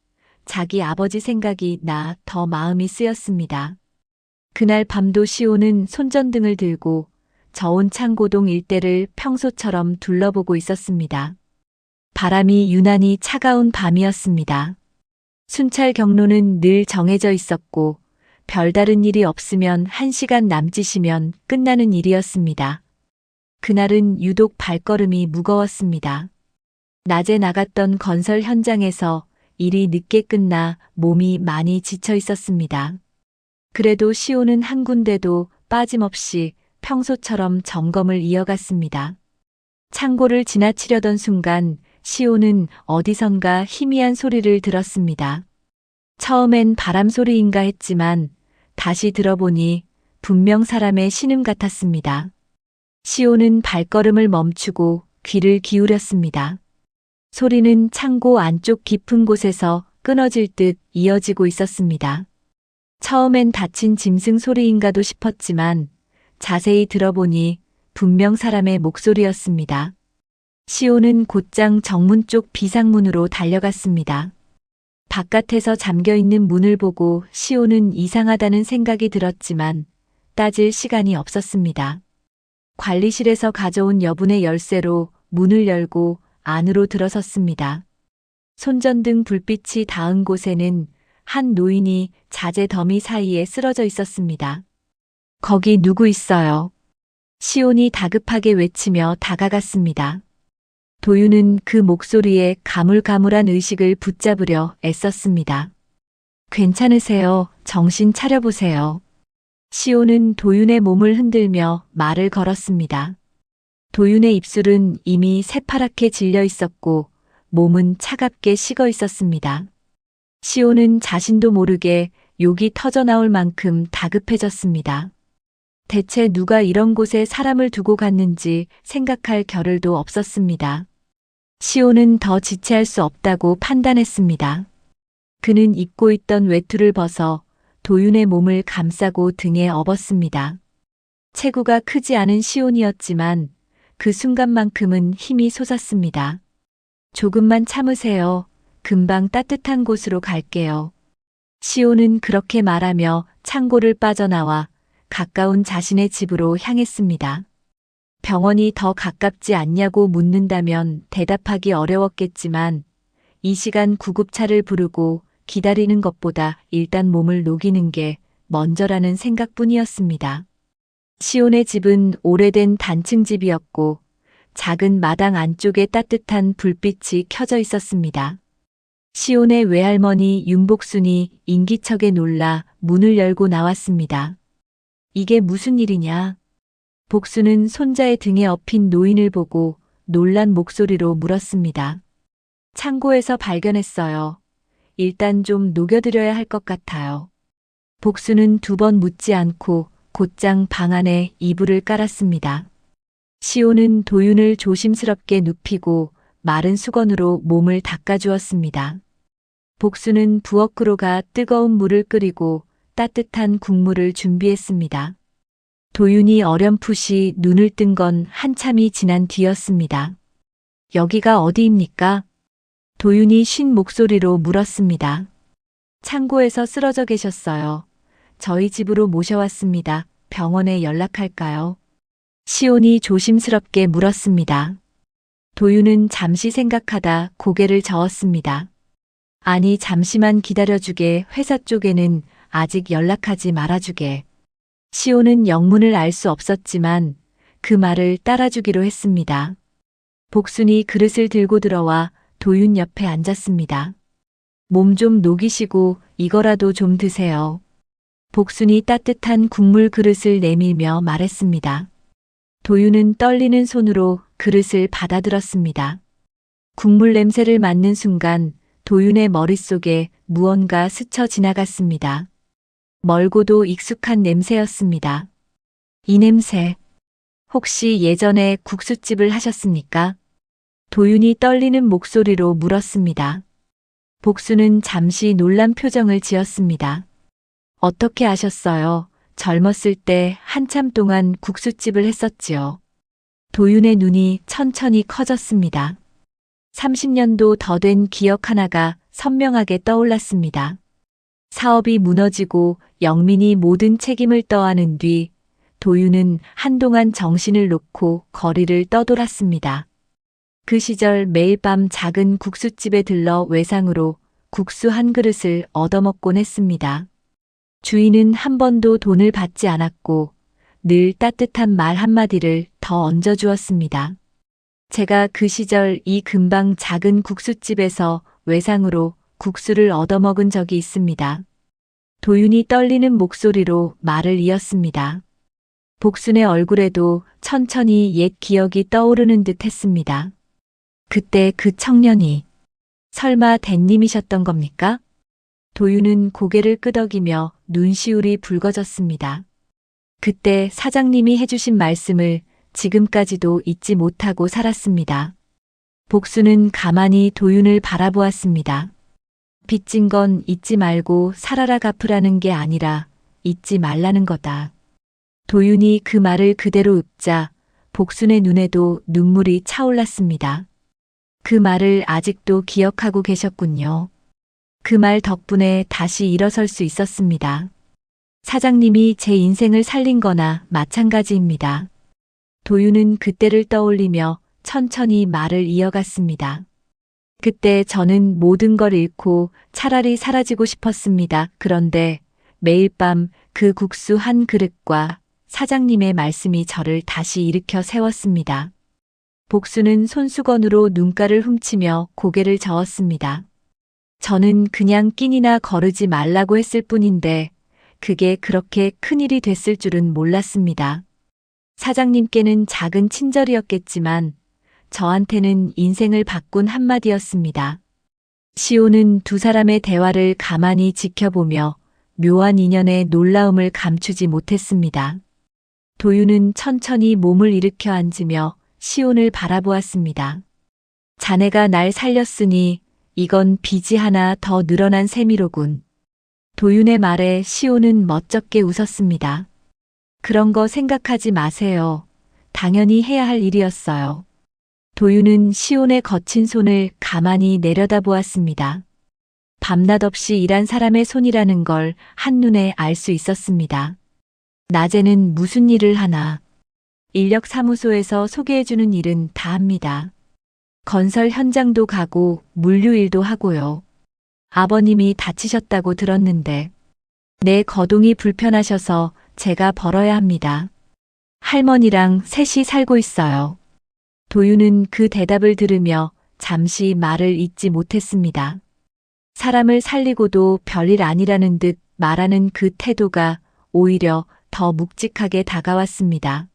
자기 아버지 생각이 나 더 마음이 쓰였습니다. 그날 밤도 시온은 손전등을 들고 저온 창고동 일대를 평소처럼 둘러보고 있었습니다. 바람이 유난히 차가운 밤이었습니다. 순찰 경로는 늘 정해져 있었고 별다른 일이 없으면 1시간 남짓이면 끝나는 일이었습니다. 그날은 유독 발걸음이 무거웠습니다. 낮에 나갔던 건설 현장에서 일이 늦게 끝나 몸이 많이 지쳐 있었습니다. 그래도 시온은 한 군데도 빠짐없이 평소처럼 점검을 이어갔습니다. 창고를 지나치려던 순간 시온은 어디선가 희미한 소리를 들었습니다. 처음엔 바람 소리인가 했지만 다시 들어보니 분명 사람의 신음 같았습니다. 시온은 발걸음을 멈추고 귀를 기울였습니다. 소리는 창고 안쪽 깊은 곳에서 끊어질 듯 이어지고 있었습니다. 처음엔 다친 짐승 소리인가도 싶었지만 자세히 들어보니 분명 사람의 목소리였습니다. 시온은 곧장 정문 쪽 비상문으로 달려갔습니다. 바깥에서 잠겨있는 문을 보고 시온은 이상하다는 생각이 들었지만 따질 시간이 없었습니다. 관리실에서 가져온 여분의 열쇠로 문을 열고 안으로 들어섰습니다. 손전등 불빛이 닿은 곳에는 한 노인이 자재 더미 사이에 쓰러져 있었습니다. 거기 누구 있어요? 시온이 다급하게 외치며 다가갔습니다. 도윤은 그 목소리에 가물가물한 의식을 붙잡으려 애썼습니다. 괜찮으세요? 정신 차려보세요. 시온은 도윤의 몸을 흔들며 말을 걸었습니다. 도윤의 입술은 이미 새파랗게 질려 있었고 몸은 차갑게 식어 있었습니다. 시온은 자신도 모르게 욕이 터져나올 만큼 다급해졌습니다. 대체 누가 이런 곳에 사람을 두고 갔는지 생각할 겨를도 없었습니다. 시온은 더 지체할 수 없다고 판단했습니다. 그는 입고 있던 외투를 벗어 도윤의 몸을 감싸고 등에 업었습니다. 체구가 크지 않은 시온이었지만 그 순간만큼은 힘이 솟았습니다. 조금만 참으세요. 금방 따뜻한 곳으로 갈게요. 시온은 그렇게 말하며 창고를 빠져나와 가까운 자신의 집으로 향했습니다. 병원이 더 가깝지 않냐고 묻는다면 대답하기 어려웠겠지만 이 시간 구급차를 부르고 기다리는 것보다 일단 몸을 녹이는 게 먼저라는 생각뿐이었습니다. 시온의 집은 오래된 단층 집이었고 작은 마당 안쪽에 따뜻한 불빛이 켜져 있었습니다. 시온의 외할머니 윤복순이 인기척에 놀라 문을 열고 나왔습니다. 이게 무슨 일이냐? 복순은 손자의 등에 업힌 노인을 보고 놀란 목소리로 물었습니다. 창고에서 발견했어요. 일단 좀 녹여드려야 할 것 같아요. 복순은 2번 묻지 않고 곧장 방 안에 이불을 깔았습니다. 시온은 도윤을 조심스럽게 눕히고 마른 수건으로 몸을 닦아주었습니다. 복순은 부엌으로 가 뜨거운 물을 끓이고 따뜻한 국물을 준비했습니다. 도윤이 어렴풋이 눈을 뜬 건 한참이 지난 뒤였습니다. 여기가 어디입니까? 도윤이 쉰 목소리로 물었습니다. 창고에서 쓰러져 계셨어요. 저희 집으로 모셔왔습니다. 병원에 연락할까요? 시온이 조심스럽게 물었습니다. 도윤은 잠시 생각하다 고개를 저었습니다. 아니, 잠시만 기다려주게. 회사 쪽에는 아직 연락하지 말아주게. 시호는 영문을 알 수 없었지만 그 말을 따라주기로 했습니다. 복순이 그릇을 들고 들어와 도윤 옆에 앉았습니다. 몸 좀 녹이시고 이거라도 좀 드세요. 복순이 따뜻한 국물 그릇을 내밀며 말했습니다. 도윤은 떨리는 손으로 그릇을 받아들었습니다. 국물 냄새를 맡는 순간 도윤의 머릿속에 무언가 스쳐 지나갔습니다. 멀고도 익숙한 냄새였습니다. 이 냄새, 혹시 예전에 국수집을 하셨습니까? 도윤이 떨리는 목소리로 물었습니다. 복수는 잠시 놀란 표정을 지었습니다. 어떻게 아셨어요? 젊었을 때 한참 동안 국수집을 했었지요. 도윤의 눈이 천천히 커졌습니다. 30년도 더 된 기억 하나가 선명하게 떠올랐습니다. 사업이 무너지고 영민이 모든 책임을 떠안은 뒤 도윤은 한동안 정신을 놓고 거리를 떠돌았습니다. 그 시절 매일 밤 작은 국수집에 들러 외상으로 국수 한 그릇을 얻어먹곤 했습니다. 주인은 한 번도 돈을 받지 않았고 늘 따뜻한 말 한마디를 더 얹어주었습니다. 제가 그 시절 이 근방 작은 국수집에서 외상으로 국수를 얻어먹은 적이 있습니다. 도윤이 떨리는 목소리로 말을 이었습니다. 복순의 얼굴에도 천천히 옛 기억이 떠오르는 듯 했습니다. 그때 그 청년이 설마 댄님이셨던 겁니까? 도윤은 고개를 끄덕이며 눈시울이 붉어졌습니다. 그때 사장님이 해주신 말씀을 지금까지도 잊지 못하고 살았습니다. 복수는 가만히 도윤을 바라보았습니다. 빚진 건 잊지 말고 살아라 갚으라는 게 아니라 잊지 말라는 거다. 도윤이 그 말을 그대로 읊자 복순의 눈에도 눈물이 차올랐습니다. 그 말을 아직도 기억하고 계셨군요. 그 말 덕분에 다시 일어설 수 있었습니다. 사장님이 제 인생을 살린 거나 마찬가지입니다. 도윤은 그때를 떠올리며 천천히 말을 이어갔습니다. 그때 저는 모든 걸 잃고 차라리 사라지고 싶었습니다. 그런데 매일 밤 그 국수 한 그릇과 사장님의 말씀이 저를 다시 일으켜 세웠습니다. 복수는 손수건으로 눈가를 훔치며 고개를 저었습니다. 저는 그냥 끼니나 거르지 말라고 했을 뿐인데 그게 그렇게 큰일이 됐을 줄은 몰랐습니다. 사장님께는 작은 친절이었겠지만 저한테는 인생을 바꾼 한마디였습니다. 시호는 두 사람의 대화를 가만히 지켜보며 묘한 인연의 놀라움을 감추지 못했습니다. 도윤은 천천히 몸을 일으켜 앉으며 시온을 바라보았습니다. 자네가 날 살렸으니 이건 빚이 하나 더 늘어난 셈이로군. 도윤의 말에 시온은 멋쩍게 웃었습니다. 그런 거 생각하지 마세요. 당연히 해야 할 일이었어요. 도윤은 시온의 거친 손을 가만히 내려다보았습니다. 밤낮 없이 일한 사람의 손이라는 걸 한눈에 알 수 있었습니다. 낮에는 무슨 일을 하나. 인력사무소에서 소개해주는 일은 다 합니다. 건설 현장도 가고 물류일도 하고요. 아버님이 다치셨다고 들었는데 내 거동이 불편하셔서 제가 벌어야 합니다. 할머니랑 셋이 살고 있어요. 도윤은 그 대답을 들으며 잠시 말을 잇지 못했습니다. 사람을 살리고도 별일 아니라는 듯 말하는 그 태도가 오히려 더 묵직하게 다가왔습니다.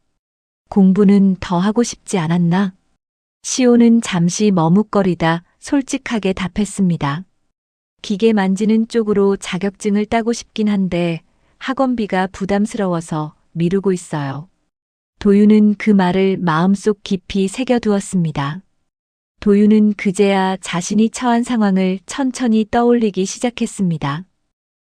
공부는 더 하고 싶지 않았나? 시호는 잠시 머뭇거리다 솔직하게 답했습니다. 기계 만지는 쪽으로 자격증을 따고 싶긴 한데 학원비가 부담스러워서 미루고 있어요. 도윤은 그 말을 마음속 깊이 새겨두었습니다. 도윤은 그제야 자신이 처한 상황을 천천히 떠올리기 시작했습니다.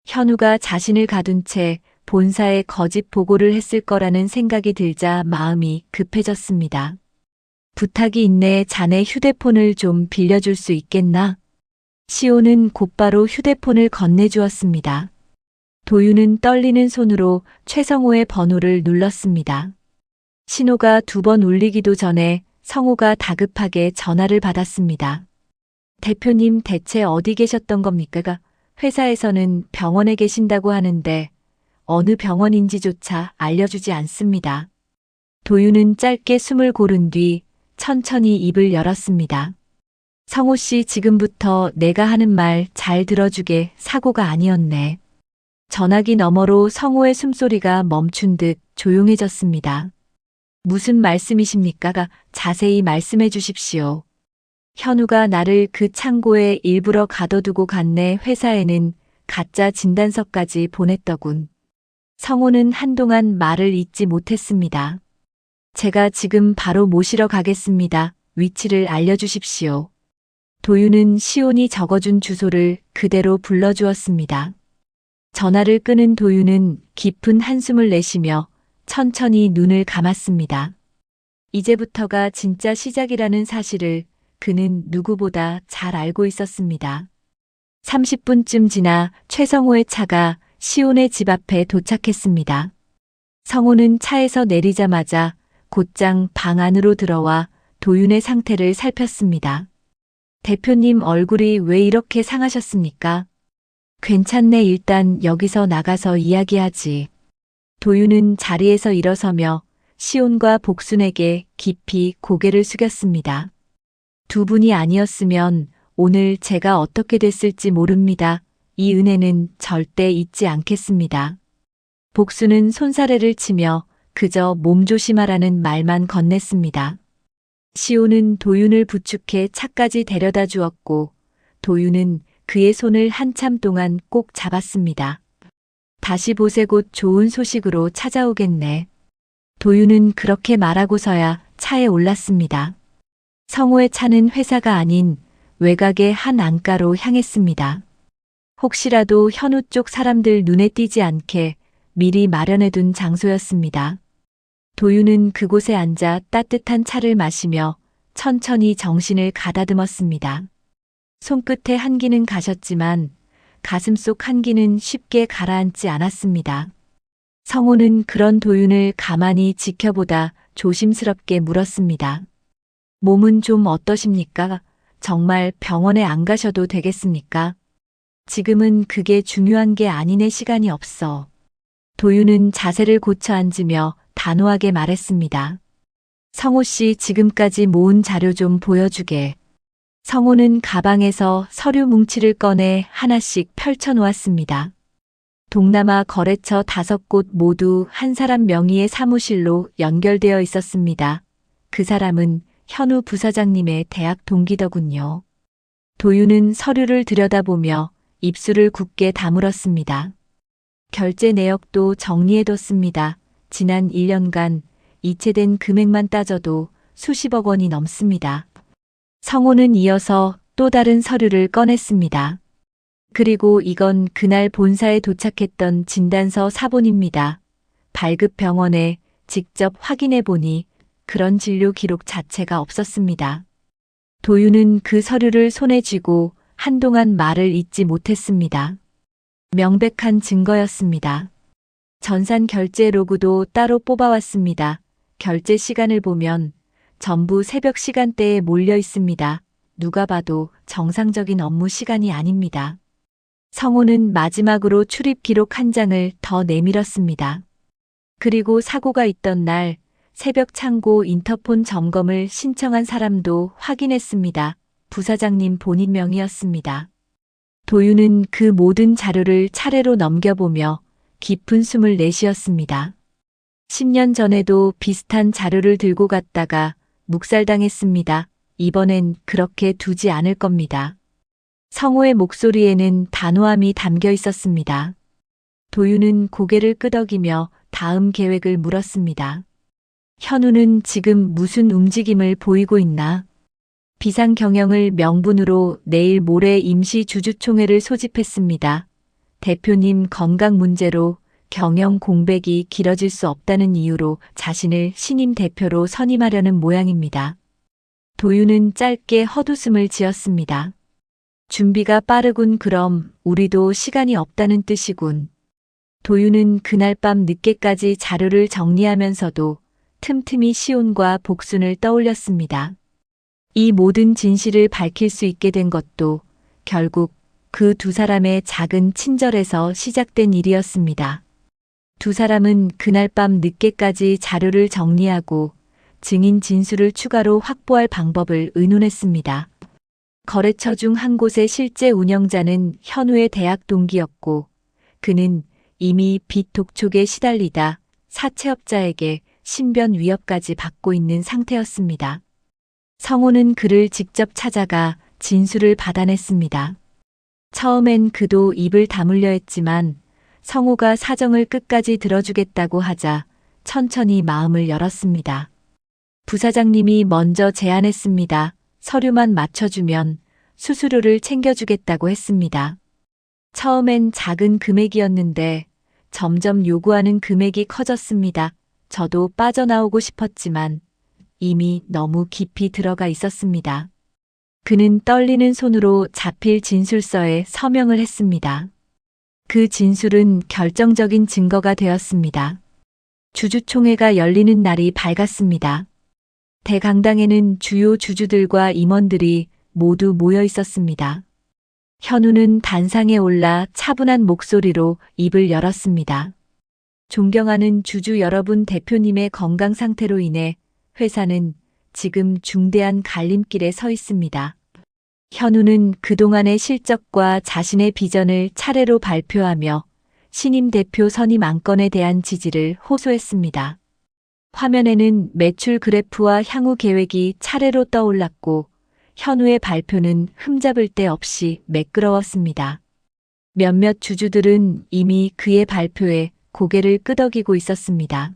현우가 자신을 가둔 채 본사에 거짓 보고를 했을 거라는 생각이 들자 마음이 급해졌습니다. 부탁이 있네. 자네 휴대폰을 좀 빌려줄 수 있겠나? 시호는 곧바로 휴대폰을 건네주었습니다. 도윤은 떨리는 손으로 최성호의 번호를 눌렀습니다. 신호가 2번 울리기도 전에 성호가 다급하게 전화를 받았습니다. 대표님 대체 어디 계셨던 겁니까? 회사에서는 병원에 계신다고 하는데 어느 병원인지조차 알려주지 않습니다. 도윤은 짧게 숨을 고른 뒤 천천히 입을 열었습니다. 성호 씨, 지금부터 내가 하는 말 잘 들어주게. 사고가 아니었네. 전화기 너머로 성호의 숨소리가 멈춘 듯 조용해졌습니다. 무슨 말씀이십니까? 자세히 말씀해 주십시오. 현우가 나를 그 창고에 일부러 가둬두고 갔네. 회사에는 가짜 진단서까지 보냈더군. 성호는 한동안 말을 잇지 못했습니다. 제가 지금 바로 모시러 가겠습니다. 위치를 알려주십시오. 도윤은 시온이 적어준 주소를 그대로 불러주었습니다. 전화를 끄는 도윤은 깊은 한숨을 내쉬며 천천히 눈을 감았습니다. 이제부터가 진짜 시작이라는 사실을 그는 누구보다 잘 알고 있었습니다. 30분쯤 지나 최성호의 차가 시온의 집 앞에 도착했습니다. 성호는 차에서 내리자마자 곧장 방 안으로 들어와 도윤의 상태를 살폈습니다. 대표님, 얼굴이 왜 이렇게 상하셨습니까? 괜찮네. 일단 여기서 나가서 이야기하지. 도윤은 자리에서 일어서며 시온과 복순에게 깊이 고개를 숙였습니다. 두 분이 아니었으면 오늘 제가 어떻게 됐을지 모릅니다. 이 은혜는 절대 잊지 않겠습니다. 복순은 손사래를 치며 그저 몸 조심하라는 말만 건넸습니다. 시온은 도윤을 부축해 차까지 데려다 주었고 도윤은 그의 손을 한참 동안 꼭 잡았습니다. 다시 보세. 곧 좋은 소식으로 찾아오겠네. 도윤은 그렇게 말하고서야 차에 올랐습니다. 성호의 차는 회사가 아닌 외곽의 한 안가로 향했습니다. 혹시라도 현우 쪽 사람들 눈에 띄지 않게 미리 마련해둔 장소였습니다. 도윤은 그곳에 앉아 따뜻한 차를 마시며 천천히 정신을 가다듬었습니다. 손끝에 한기는 가셨지만 가슴속 한기는 쉽게 가라앉지 않았습니다. 성호는 그런 도윤을 가만히 지켜보다 조심스럽게 물었습니다. 몸은 좀 어떠십니까? 정말 병원에 안 가셔도 되겠습니까? 지금은 그게 중요한 게 아니네. 시간이 없어. 도윤은 자세를 고쳐 앉으며 단호하게 말했습니다. 성호 씨, 지금까지 모은 자료 좀 보여주게. 성호는 가방에서 서류 뭉치를 꺼내 하나씩 펼쳐놓았습니다. 동남아 거래처 5곳 모두 한 사람 명의의 사무실로 연결되어 있었습니다. 그 사람은 현우 부사장님의 대학 동기더군요. 도윤은 서류를 들여다보며 입술을 굳게 다물었습니다. 결제 내역도 정리해뒀습니다. 지난 1년간 이체된 금액만 따져도 수십억 원이 넘습니다. 성호는 이어서 또 다른 서류를 꺼냈습니다. 그리고 이건 그날 본사에 도착했던 진단서 사본입니다. 발급 병원에 직접 확인해 보니 그런 진료 기록 자체가 없었습니다. 도윤은 그 서류를 손에 쥐고 한동안 말을 잇지 못했습니다. 명백한 증거였습니다. 전산 결제 로그도 따로 뽑아왔습니다. 결제 시간을 보면 전부 새벽 시간대에 몰려 있습니다. 누가 봐도 정상적인 업무 시간이 아닙니다. 성호는 마지막으로 출입 기록 한 장을 더 내밀었습니다. 그리고 사고가 있던 날 새벽 창고 인터폰 점검을 신청한 사람도 확인했습니다. 부사장님 본인 명의였습니다. 도윤은 그 모든 자료를 차례로 넘겨보며 깊은 숨을 내쉬었습니다. 10년 전에도 비슷한 자료를 들고 갔다가 묵살당했습니다. 이번엔 그렇게 두지 않을 겁니다. 성호의 목소리에는 단호함이 담겨 있었습니다. 도윤은 고개를 끄덕이며 다음 계획을 물었습니다. 현우는 지금 무슨 움직임을 보이고 있나? 비상 경영을 명분으로 내일 모레 임시 주주총회를 소집했습니다. 대표님 건강 문제로 경영 공백이 길어질 수 없다는 이유로 자신을 신임 대표로 선임하려는 모양입니다. 도윤은 짧게 헛웃음을 지었습니다. 준비가 빠르군. 그럼 우리도 시간이 없다는 뜻이군. 도윤은 그날 밤 늦게까지 자료를 정리하면서도 틈틈이 시온과 복순을 떠올렸습니다. 이 모든 진실을 밝힐 수 있게 된 것도 결국 그 두 사람의 작은 친절에서 시작된 일이었습니다. 두 사람은 그날 밤 늦게까지 자료를 정리하고 증인 진술을 추가로 확보할 방법을 의논했습니다. 거래처 중 한 곳의 실제 운영자는 현우의 대학 동기였고 그는 이미 빚 독촉에 시달리다 사채업자에게 신변 위협까지 받고 있는 상태였습니다. 성호는 그를 직접 찾아가 진술을 받아냈습니다. 처음엔 그도 입을 다물려 했지만 성호가 사정을 끝까지 들어주겠다고 하자 천천히 마음을 열었습니다. 부사장님이 먼저 제안했습니다. 서류만 맞춰주면 수수료를 챙겨주겠다고 했습니다. 처음엔 작은 금액이었는데 점점 요구하는 금액이 커졌습니다. 저도 빠져나오고 싶었지만 이미 너무 깊이 들어가 있었습니다. 그는 떨리는 손으로 자필 진술서에 서명을 했습니다. 그 진술은 결정적인 증거가 되었습니다. 주주총회가 열리는 날이 밝았습니다. 대강당에는 주요 주주들과 임원들이 모두 모여 있었습니다. 현우는 단상에 올라 차분한 목소리로 입을 열었습니다. 존경하는 주주 여러분, 대표님의 건강 상태로 인해 회사는 지금 중대한 갈림길에 서 있습니다. 현우는 그동안의 실적과 자신의 비전을 차례로 발표하며 신임 대표 선임 안건에 대한 지지를 호소했습니다. 화면에는 매출 그래프와 향후 계획이 차례로 떠올랐고 현우의 발표는 흠잡을 데 없이 매끄러웠습니다. 몇몇 주주들은 이미 그의 발표에 고개를 끄덕이고 있었습니다.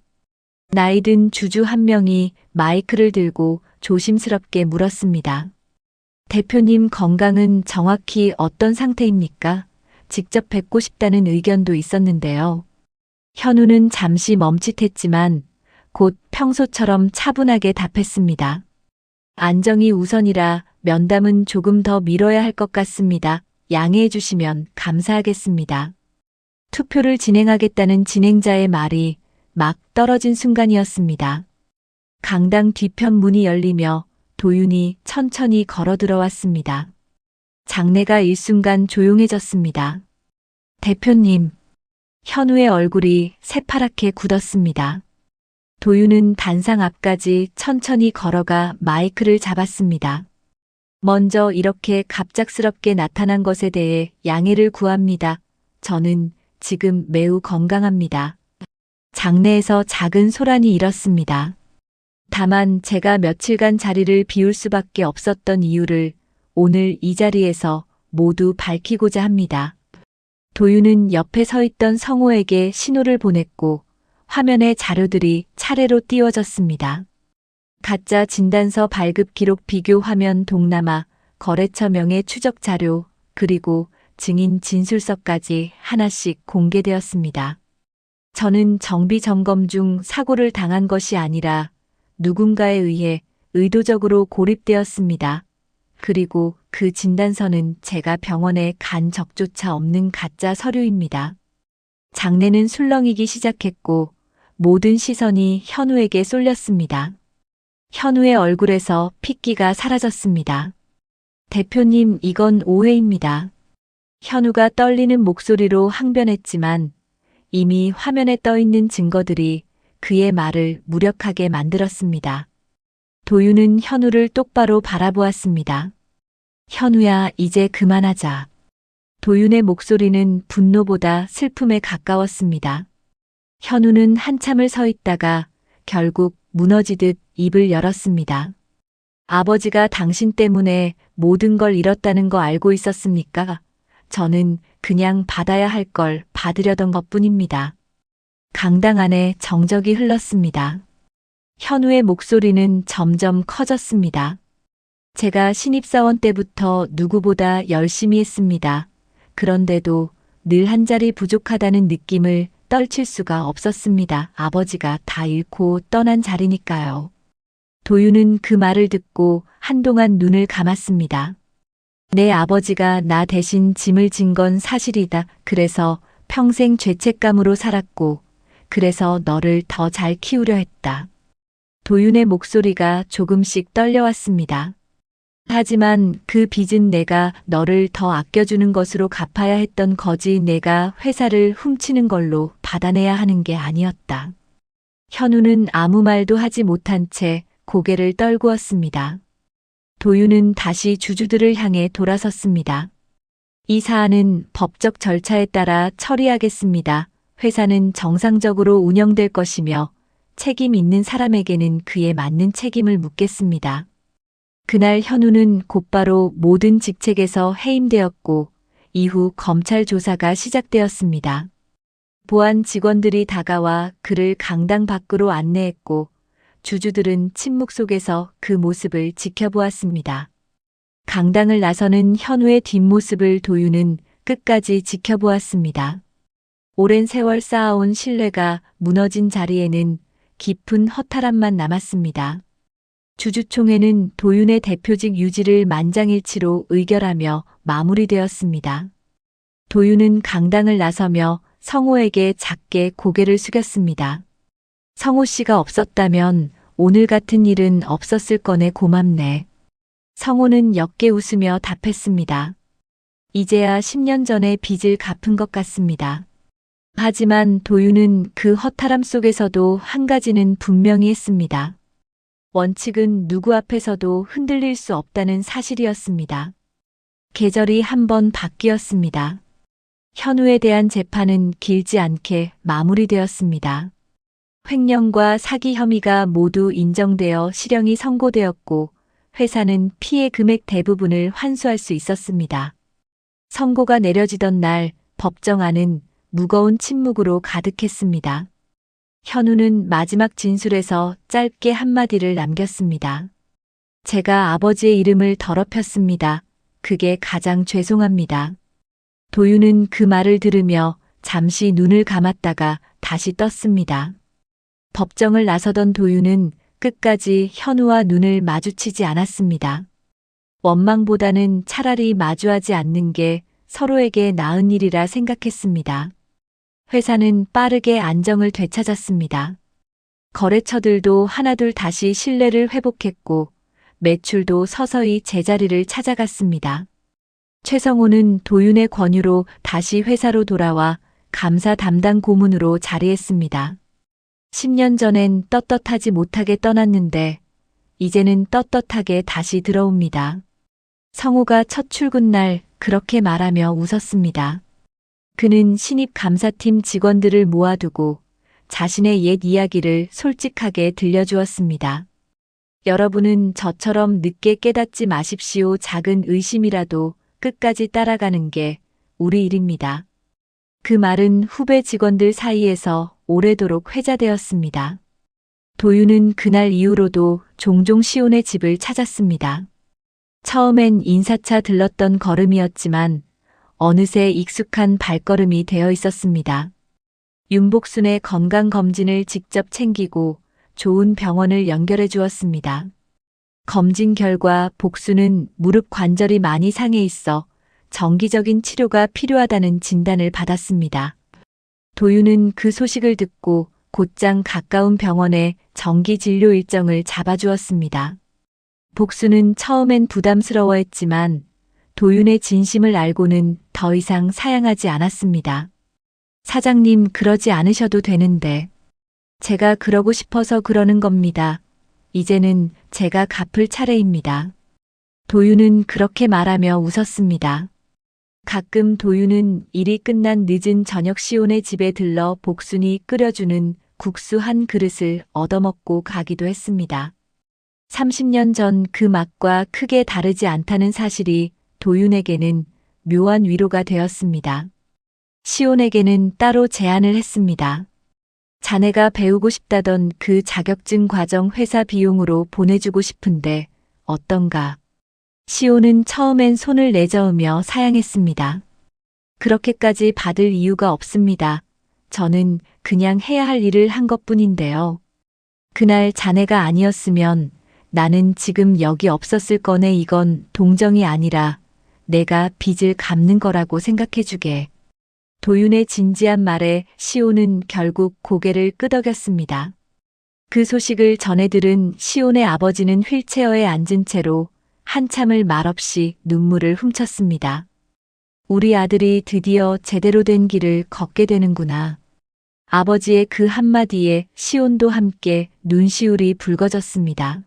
나이든 주주 한 명이 마이크를 들고 조심스럽게 물었습니다. 대표님 건강은 정확히 어떤 상태입니까? 직접 뵙고 싶다는 의견도 있었는데요. 현우는 잠시 멈칫했지만 곧 평소처럼 차분하게 답했습니다. 안정이 우선이라 면담은 조금 더 미뤄야 할 것 같습니다. 양해해 주시면 감사하겠습니다. 투표를 진행하겠다는 진행자의 말이 막 떨어진 순간이었습니다. 강당 뒤편 문이 열리며 도윤이 천천히 걸어 들어왔습니다. 장내가 일순간 조용해졌습니다. 대표님, 현우의 얼굴이 새파랗게 굳었습니다. 도윤은 단상 앞까지 천천히 걸어가 마이크를 잡았습니다. 먼저 이렇게 갑작스럽게 나타난 것에 대해 양해를 구합니다. 저는 지금 매우 건강합니다. 장내에서 작은 소란이 일었습니다. 다만 제가 며칠간 자리를 비울 수밖에 없었던 이유를 오늘 이 자리에서 모두 밝히고자 합니다. 도윤은 옆에 서 있던 성호에게 신호를 보냈고 화면에 자료들이 차례로 띄워졌습니다. 가짜 진단서 발급 기록 비교 화면, 동남아 거래처 명의 추적 자료, 그리고 증인 진술서까지 하나씩 공개되었습니다. 저는 정비 점검 중 사고를 당한 것이 아니라 누군가에 의해 의도적으로 고립되었습니다. 그리고 그 진단서는 제가 병원에 간 적조차 없는 가짜 서류입니다. 장내는 술렁이기 시작했고 모든 시선이 현우에게 쏠렸습니다. 현우의 얼굴에서 핏기가 사라졌습니다. 대표님, 이건 오해입니다. 현우가 떨리는 목소리로 항변했지만 이미 화면에 떠 있는 증거들이 그의 말을 무력하게 만들었습니다. 도윤은 현우를 똑바로 바라보았습니다. 현우야, 이제 그만하자. 도윤의 목소리는 분노보다 슬픔에 가까웠습니다. 현우는 한참을 서 있다가 결국 무너지듯 입을 열었습니다. 아버지가 당신 때문에 모든 걸 잃었다는 거 알고 있었습니까? 저는 그냥 받아야 할 걸 받으려던 것뿐입니다. 강당 안에 정적이 흘렀습니다. 현우의 목소리는 점점 커졌습니다. 제가 신입사원 때부터 누구보다 열심히 했습니다. 그런데도 늘 한 자리 부족하다는 느낌을 떨칠 수가 없었습니다. 아버지가 다 잃고 떠난 자리니까요. 도윤은 그 말을 듣고 한동안 눈을 감았습니다. 내 아버지가 나 대신 짐을 진 건 사실이다. 그래서 평생 죄책감으로 살았고, 그래서 너를 더 잘 키우려 했다. 도윤의 목소리가 조금씩 떨려왔습니다. 하지만 그 빚은 내가 너를 더 아껴주는 것으로 갚아야 했던 거지 내가 회사를 훔치는 걸로 받아내야 하는 게 아니었다. 현우는 아무 말도 하지 못한 채 고개를 떨구었습니다. 도윤은 다시 주주들을 향해 돌아섰습니다. 이 사안은 법적 절차에 따라 처리하겠습니다. 회사는 정상적으로 운영될 것이며 책임 있는 사람에게는 그에 맞는 책임을 묻겠습니다. 그날 현우는 곧바로 모든 직책에서 해임되었고 이후 검찰 조사가 시작되었습니다. 보안 직원들이 다가와 그를 강당 밖으로 안내했고 주주들은 침묵 속에서 그 모습을 지켜보았습니다. 강당을 나서는 현우의 뒷모습을 도윤은 끝까지 지켜보았습니다. 오랜 세월 쌓아온 신뢰가 무너진 자리에는 깊은 허탈함만 남았습니다. 주주총회는 도윤의 대표직 유지를 만장일치로 의결하며 마무리되었습니다. 도윤은 강당을 나서며 성호에게 작게 고개를 숙였습니다. 성호 씨가 없었다면 오늘 같은 일은 없었을 거네 고맙네. 성호는 옅게 웃으며 답했습니다. 이제야 10년 전의 빚을 갚은 것 같습니다. 하지만 도윤은 그 허탈함 속에서도 한 가지는 분명히 했습니다. 원칙은 누구 앞에서도 흔들릴 수 없다는 사실이었습니다. 계절이 한번 바뀌었습니다. 현우에 대한 재판은 길지 않게 마무리되었습니다. 횡령과 사기 혐의가 모두 인정되어 실형이 선고되었고 회사는 피해 금액 대부분을 환수할 수 있었습니다. 선고가 내려지던 날 법정 안은 무거운 침묵으로 가득했습니다. 현우는 마지막 진술에서 짧게 한마디를 남겼습니다. 제가 아버지의 이름을 더럽혔습니다. 그게 가장 죄송합니다. 도윤은 그 말을 들으며 잠시 눈을 감았다가 다시 떴습니다. 법정을 나서던 도윤은 끝까지 현우와 눈을 마주치지 않았습니다. 원망보다는 차라리 마주하지 않는 게 서로에게 나은 일이라 생각했습니다. 회사는 빠르게 안정을 되찾았습니다. 거래처들도 하나둘 다시 신뢰를 회복했고 매출도 서서히 제자리를 찾아갔습니다. 최성호는 도윤의 권유로 다시 회사로 돌아와 감사 담당 고문으로 자리했습니다. 10년 전엔 떳떳하지 못하게 떠났는데 이제는 떳떳하게 다시 들어옵니다. 성호가 첫 출근 날 그렇게 말하며 웃었습니다. 그는 신입 감사팀 직원들을 모아두고 자신의 옛 이야기를 솔직하게 들려주었습니다. 여러분은 저처럼 늦게 깨닫지 마십시오. 작은 의심이라도 끝까지 따라가는 게 우리 일입니다. 그 말은 후배 직원들 사이에서 오래도록 회자되었습니다. 도윤은 그날 이후로도 종종 시온의 집을 찾았습니다. 처음엔 인사차 들렀던 걸음이었지만 어느새 익숙한 발걸음이 되어 있었습니다. 윤복순의 건강검진을 직접 챙기고 좋은 병원을 연결해 주었습니다. 검진 결과 복순은 무릎 관절이 많이 상해 있어 정기적인 치료가 필요하다는 진단을 받았습니다. 도윤은 그 소식을 듣고 곧장 가까운 병원에 정기 진료 일정을 잡아주었습니다. 복순은 처음엔 부담스러워했지만 도윤의 진심을 알고는 더 이상 사양하지 않았습니다. 사장님, 그러지 않으셔도 되는데. 제가 그러고 싶어서 그러는 겁니다. 이제는 제가 갚을 차례입니다. 도윤은 그렇게 말하며 웃었습니다. 가끔 도윤은 일이 끝난 늦은 저녁 시온의 집에 들러 복순이 끓여주는 국수 한 그릇을 얻어먹고 가기도 했습니다. 30년 전 그 맛과 크게 다르지 않다는 사실이 도윤에게는 묘한 위로가 되었습니다. 시온에게는 따로 제안을 했습니다. 자네가 배우고 싶다던 그 자격증 과정 회사 비용으로 보내주고 싶은데 어떤가? 시온은 처음엔 손을 내저으며 사양했습니다. 그렇게까지 받을 이유가 없습니다. 저는 그냥 해야 할 일을 한 것뿐인데요. 그날 자네가 아니었으면 나는 지금 여기 없었을 거네. 이건 동정이 아니라 내가 빚을 갚는 거라고 생각해주게. 도윤의 진지한 말에 시온은 결국 고개를 끄덕였습니다. 그 소식을 전해 들은 시온의 아버지는 휠체어에 앉은 채로 한참을 말없이 눈물을 훔쳤습니다. 우리 아들이 드디어 제대로 된 길을 걷게 되는구나. 아버지의 그 한마디에 시온도 함께 눈시울이 붉어졌습니다.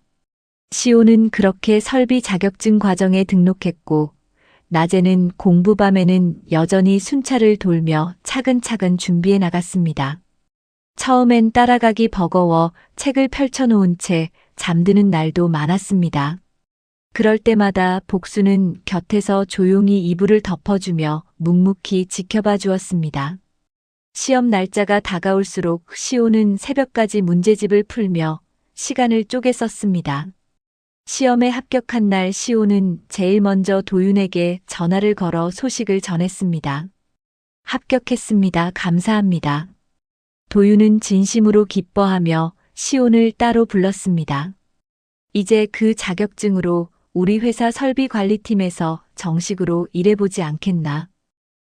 시온은 그렇게 설비 자격증 과정에 등록했고, 낮에는 공부, 밤에는 여전히 순찰을 돌며 차근차근 준비해 나갔습니다. 처음엔 따라가기 버거워 책을 펼쳐놓은 채 잠드는 날도 많았습니다. 그럴 때마다 복수는 곁에서 조용히 이불을 덮어주며 묵묵히 지켜봐 주었습니다. 시험 날짜가 다가올수록 시온은 새벽까지 문제집을 풀며 시간을 쪼개 썼습니다. 시험에 합격한 날 시온은 제일 먼저 도윤에게 전화를 걸어 소식을 전했습니다. 합격했습니다. 감사합니다. 도윤은 진심으로 기뻐하며 시온을 따로 불렀습니다. 이제 그 자격증으로 우리 회사 설비관리팀에서 정식으로 일해보지 않겠나.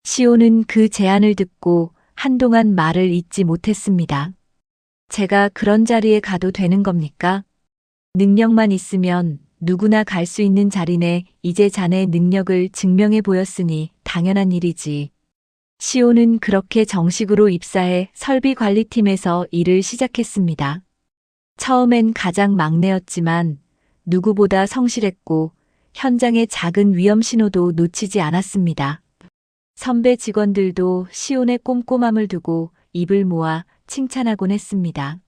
시온은 그 제안을 듣고 한동안 말을 잇지 못했습니다. 제가 그런 자리에 가도 되는 겁니까? 능력만 있으면 누구나 갈 수 있는 자리네. 이제 자네 능력을 증명해 보였으니 당연한 일이지. 시온은 그렇게 정식으로 입사해 설비관리팀에서 일을 시작했습니다. 처음엔 가장 막내였지만 누구보다 성실했고 현장의 작은 위험 신호도 놓치지 않았습니다. 선배 직원들도 시온의 꼼꼼함을 두고 입을 모아 칭찬하곤 했습니다.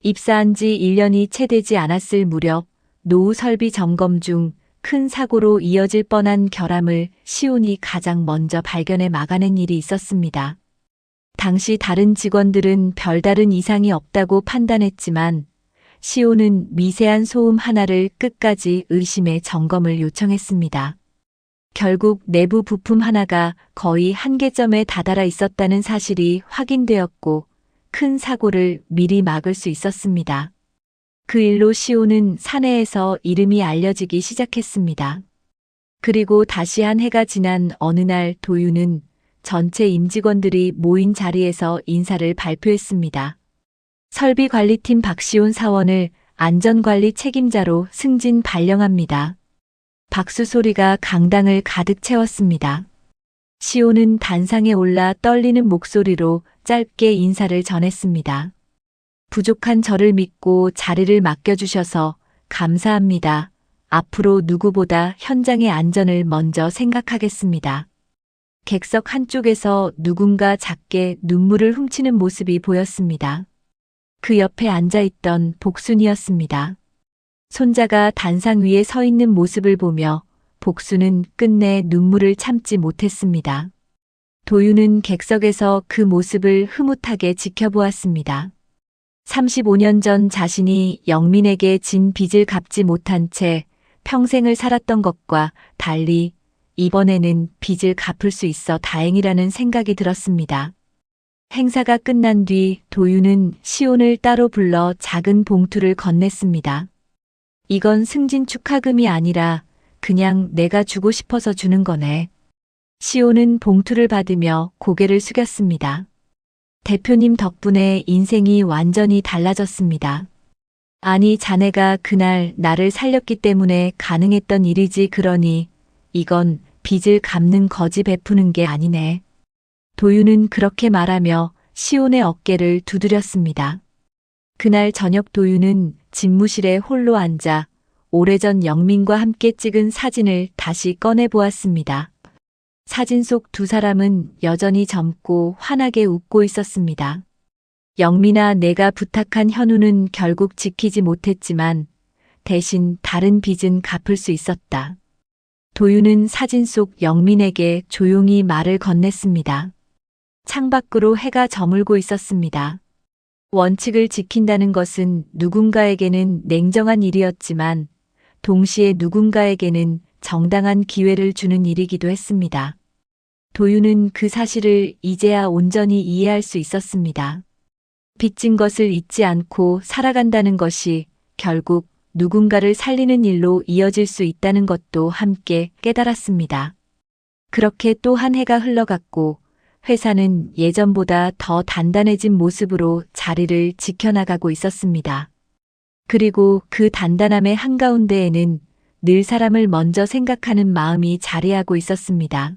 입사한 지 1년이 채 되지 않았을 무렵 노후 설비 점검 중 큰 사고로 이어질 뻔한 결함을 시온이 가장 먼저 발견해 막아낸 일이 있었습니다. 당시 다른 직원들은 별다른 이상이 없다고 판단했지만 시온은 미세한 소음 하나를 끝까지 의심해 점검을 요청했습니다. 결국 내부 부품 하나가 거의 한계점에 다다라 있었다는 사실이 확인되었고 큰 사고를 미리 막을 수 있었습니다. 그 일로 시온은 사내에서 이름이 알려지기 시작했습니다. 그리고 다시 한 해가 지난 어느 날 도윤은 전체 임직원들이 모인 자리에서 인사를 발표했습니다. 설비관리팀 박시온 사원을 안전관리 책임자로 승진 발령합니다. 박수 소리가 강당을 가득 채웠습니다. 시온은 단상에 올라 떨리는 목소리로 짧게 인사를 전했습니다. 부족한 저를 믿고 자리를 맡겨주셔서 감사합니다. 앞으로 누구보다 현장의 안전을 먼저 생각하겠습니다. 객석 한쪽에서 누군가 작게 눈물을 훔치는 모습이 보였습니다. 그 옆에 앉아있던 복순이었습니다. 손자가 단상 위에 서 있는 모습을 보며 복순은 끝내 눈물을 참지 못했습니다. 도윤은 객석에서 그 모습을 흐뭇하게 지켜보았습니다. 35년 전 자신이 영민에게 진 빚을 갚지 못한 채 평생을 살았던 것과 달리 이번에는 빚을 갚을 수 있어 다행이라는 생각이 들었습니다. 행사가 끝난 뒤 도윤은 시온을 따로 불러 작은 봉투를 건넸습니다. 이건 승진 축하금이 아니라 그냥 내가 주고 싶어서 주는 거네. 시온은 봉투를 받으며 고개를 숙였습니다. 대표님 덕분에 인생이 완전히 달라졌습니다. 아니, 자네가 그날 나를 살렸기 때문에 가능했던 일이지. 그러니 이건 빚을 갚는 거지 베푸는 게 아니네. 도윤은 그렇게 말하며 시온의 어깨를 두드렸습니다. 그날 저녁 도윤은 집무실에 홀로 앉아 오래전 영민과 함께 찍은 사진을 다시 꺼내보았습니다. 사진 속 두 사람은 여전히 젊고 환하게 웃고 있었습니다. 영민아, 내가 부탁한 현우는 결국 지키지 못했지만 대신 다른 빚은 갚을 수 있었다. 도윤은 사진 속 영민에게 조용히 말을 건넸습니다. 창밖으로 해가 저물고 있었습니다. 원칙을 지킨다는 것은 누군가에게는 냉정한 일이었지만 동시에 누군가에게는 정당한 기회를 주는 일이기도 했습니다. 도윤은 그 사실을 이제야 온전히 이해할 수 있었습니다. 빚진 것을 잊지 않고 살아간다는 것이 결국 누군가를 살리는 일로 이어질 수 있다는 것도 함께 깨달았습니다. 그렇게 또 한 해가 흘러갔고 회사는 예전보다 더 단단해진 모습으로 자리를 지켜나가고 있었습니다. 그리고 그 단단함의 한가운데에는 늘 사람을 먼저 생각하는 마음이 자리하고 있었습니다.